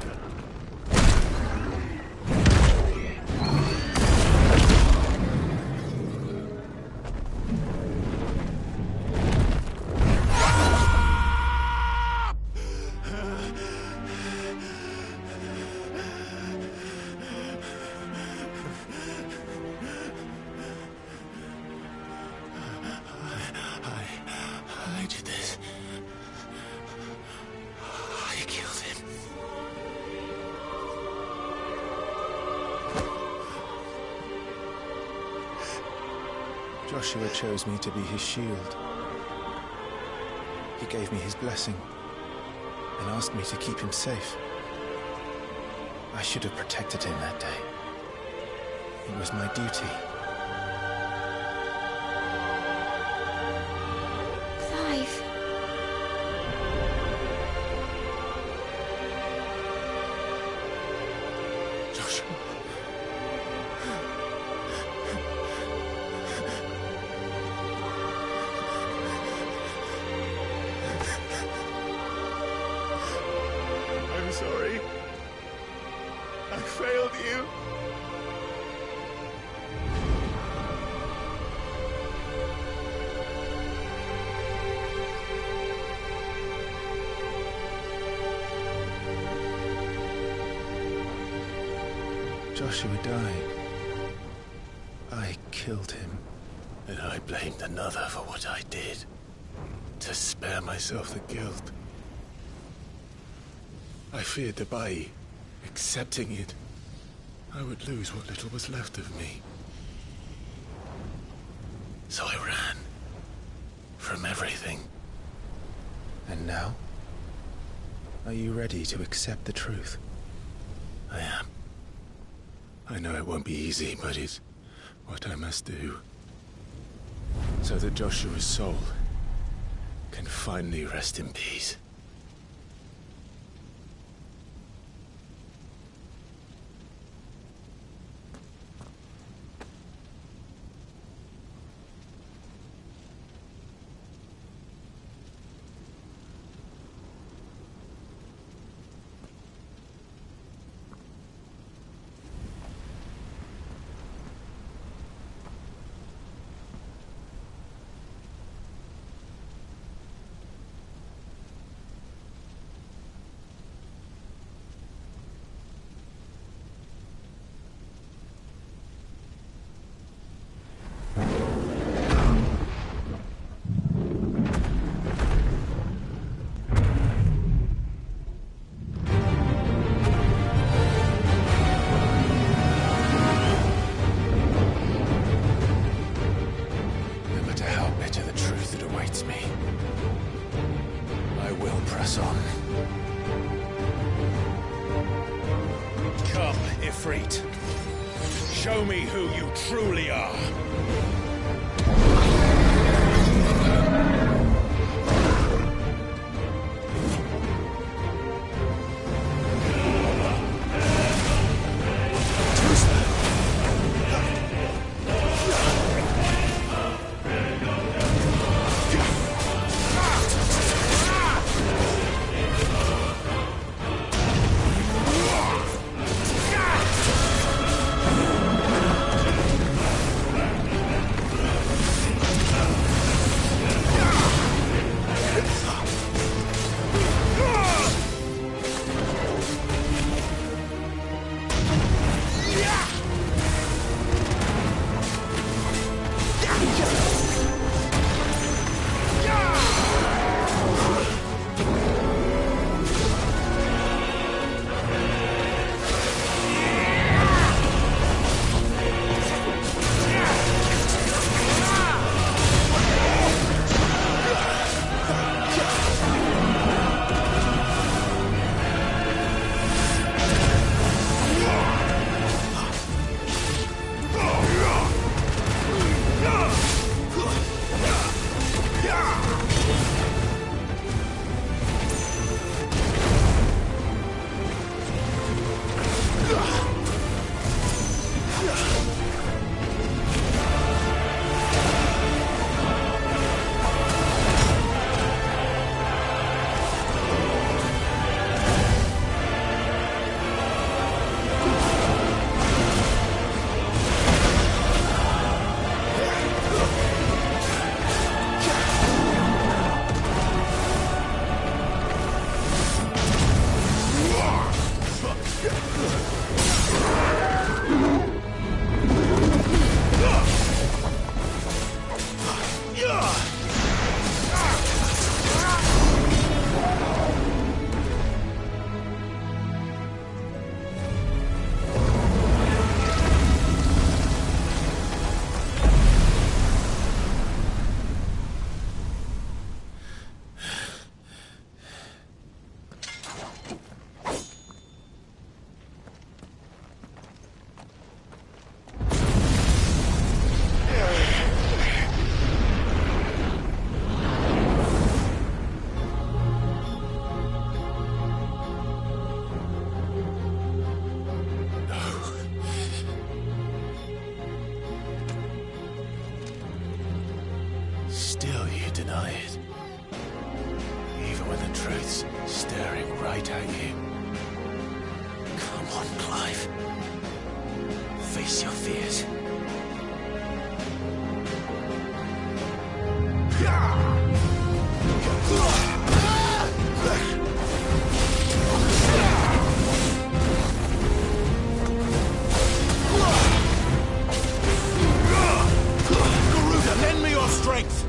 I did this. I killed him. Joshua chose me to be his shield. He gave me his blessing and asked me to keep him safe. I should have protected him that day. It was my duty. Clive. Joshua. I'm sorry. I failed you. Joshua died. I killed him. And I blamed another for what I did. To spare myself the guilt. I feared that by accepting it, I would lose what little was left of me. So I ran. From everything. And now? Are you ready to accept the truth? I am. I know it won't be easy, but it's what I must do. So that Joshua's soul can finally rest in peace. Ifrit. Show me who you truly are. Still you deny it. Even when the truth's staring right at you. Come on, Clive. Face your fears. Garuda, lend me your strength!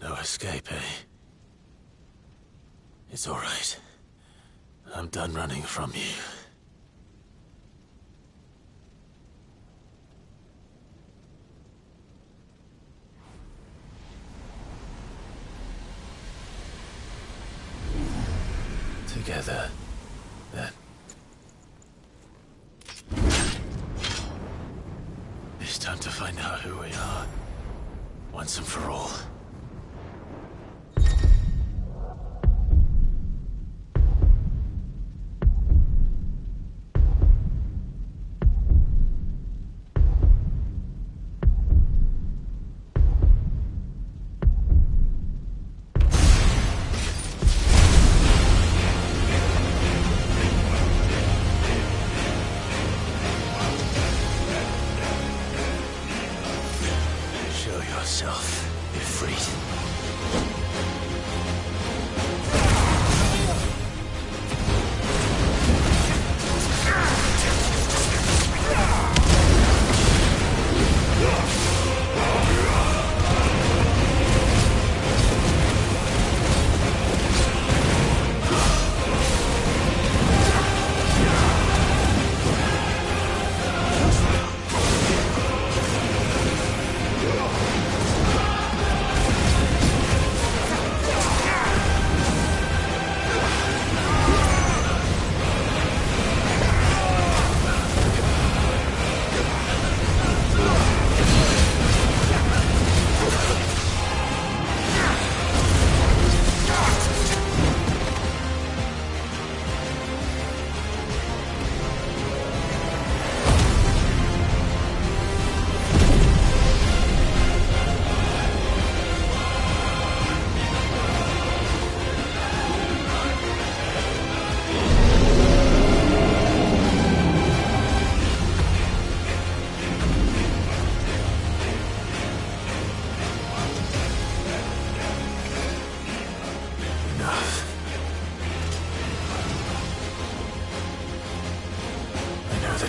No escape, eh? It's all right. I'm done running from you. Together, then. It's time to find out who we are, once and for all.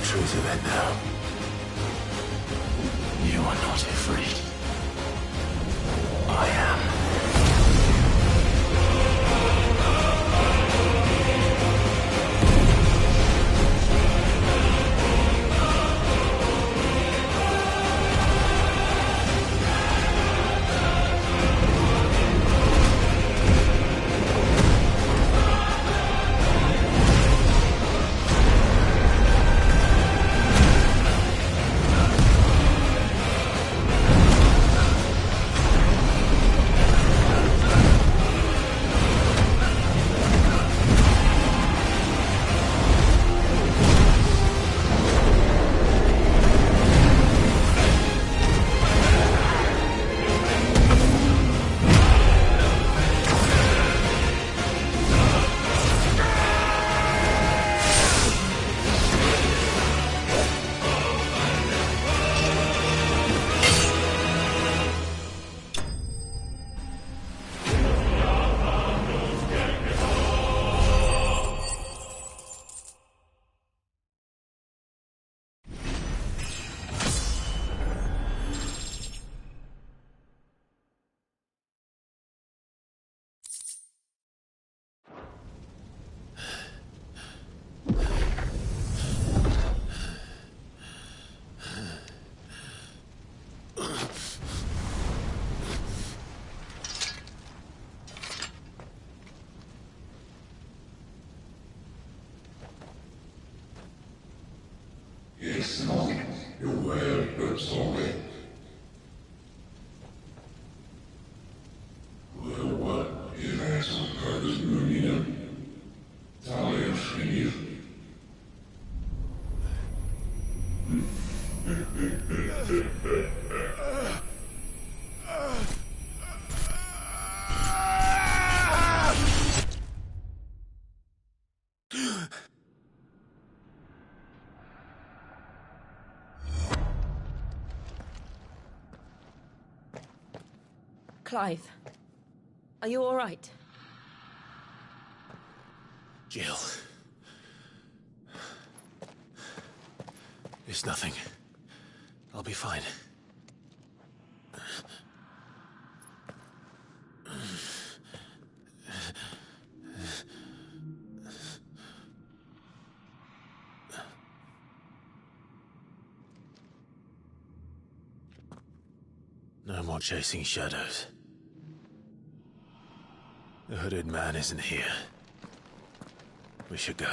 Truth of it now. You are not afraid. I am. Clive, are you all right? Jill. It's nothing. I'll be fine. No more chasing shadows. The hooded man isn't here. We should go.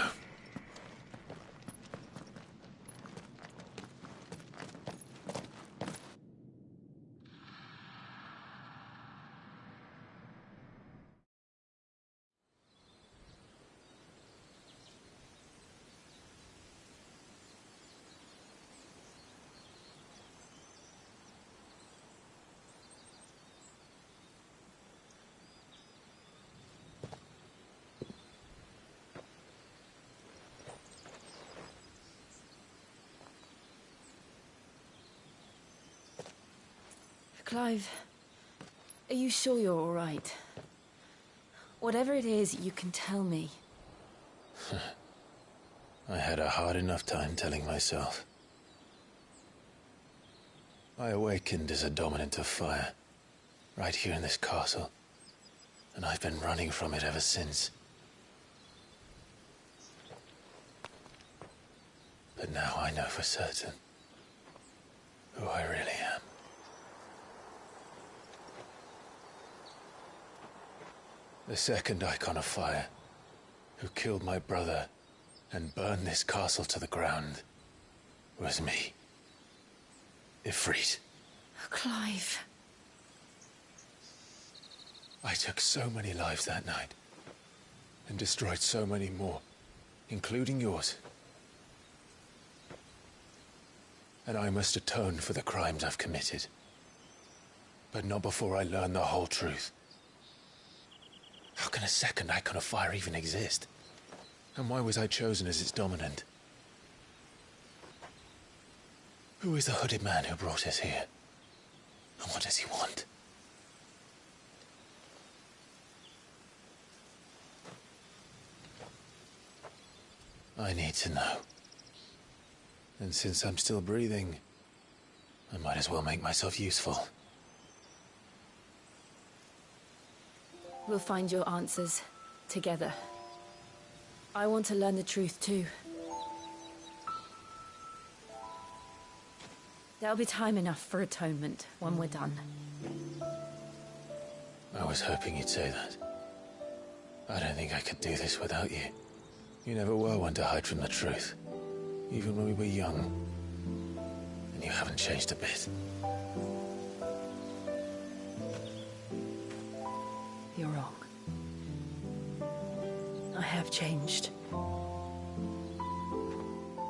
Clive, are you sure you're all right? Whatever it is, you can tell me. I had a hard enough time telling myself. I awakened as a dominant of fire, right here in this castle, and I've been running from it ever since. But now I know for certain who I really am. The second Icon of Fire, who killed my brother and burned this castle to the ground, was me. Ifrit. Clive. I took so many lives that night, and destroyed so many more, including yours. And I must atone for the crimes I've committed. But not before I learn the whole truth. How can a second Icon of Fire even exist? And why was I chosen as its dominant? Who is the hooded man who brought us here? And what does he want? I need to know. And since I'm still breathing, I might as well make myself useful. We'll find your answers together. I want to learn the truth too. There'll be time enough for atonement when we're done. I was hoping you'd say that. I don't think I could do this without you. You never were one to hide from the truth, even when we were young. And you haven't changed a bit. You're wrong. I have changed.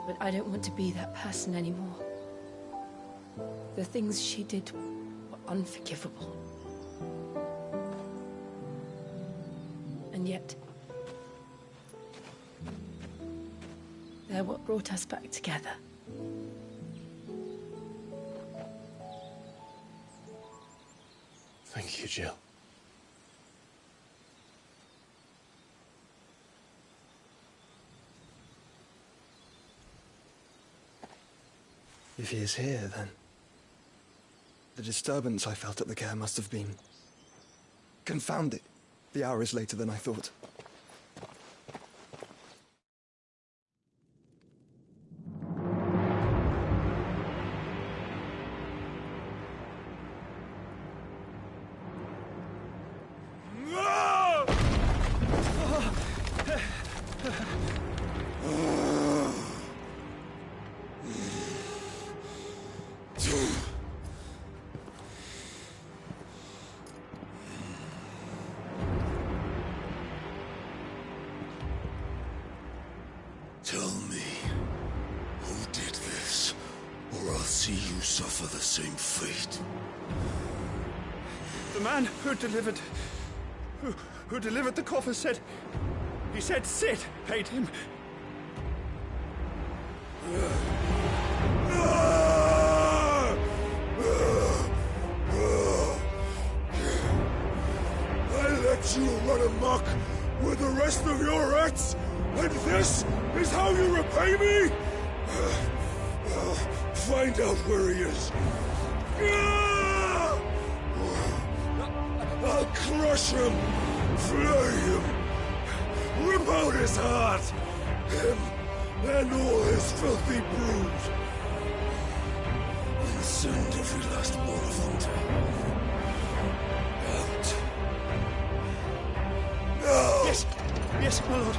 But I don't want to be that person anymore. The things she did were unforgivable. And yet, they're what brought us back together. Thank you, Jill. If he is here, then the disturbance I felt at the care must have been confounded. The hour is later than I thought. Tell me, who did this, or I'll see you suffer the same fate. The man who delivered the coffer said... He said Sid paid him. I let you run amok with the rest of your rats, and this is how you repay me? Find out where he is. I'll crush him, flay him, rip out his heart, him and all his filthy brood, and send every last one of them to hell. Yes, my lord.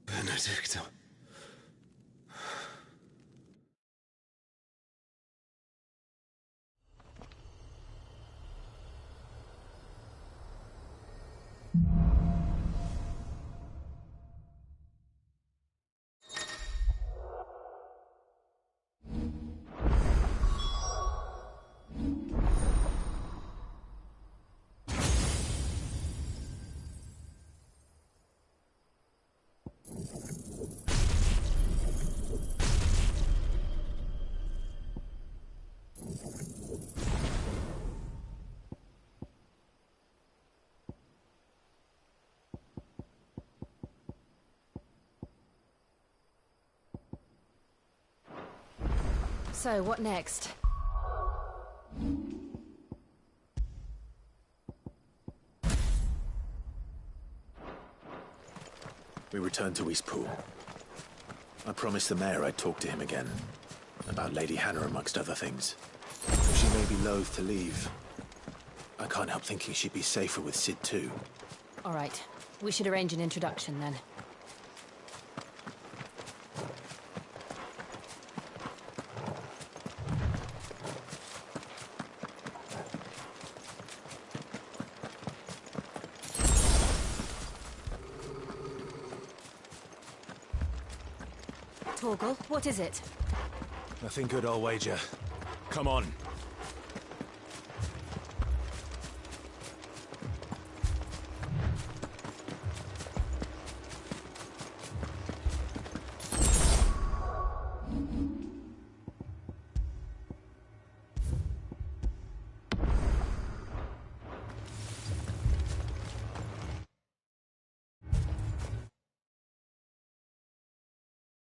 Benedicta. So, what next? We return to Eastpool. I promised the mayor I'd talk to him again. About Lady Hannah, amongst other things. She may be loath to leave. I can't help thinking she'd be safer with Cid too. All right. We should arrange an introduction then. Torgal, what is it? Nothing good, I'll wager. Come on.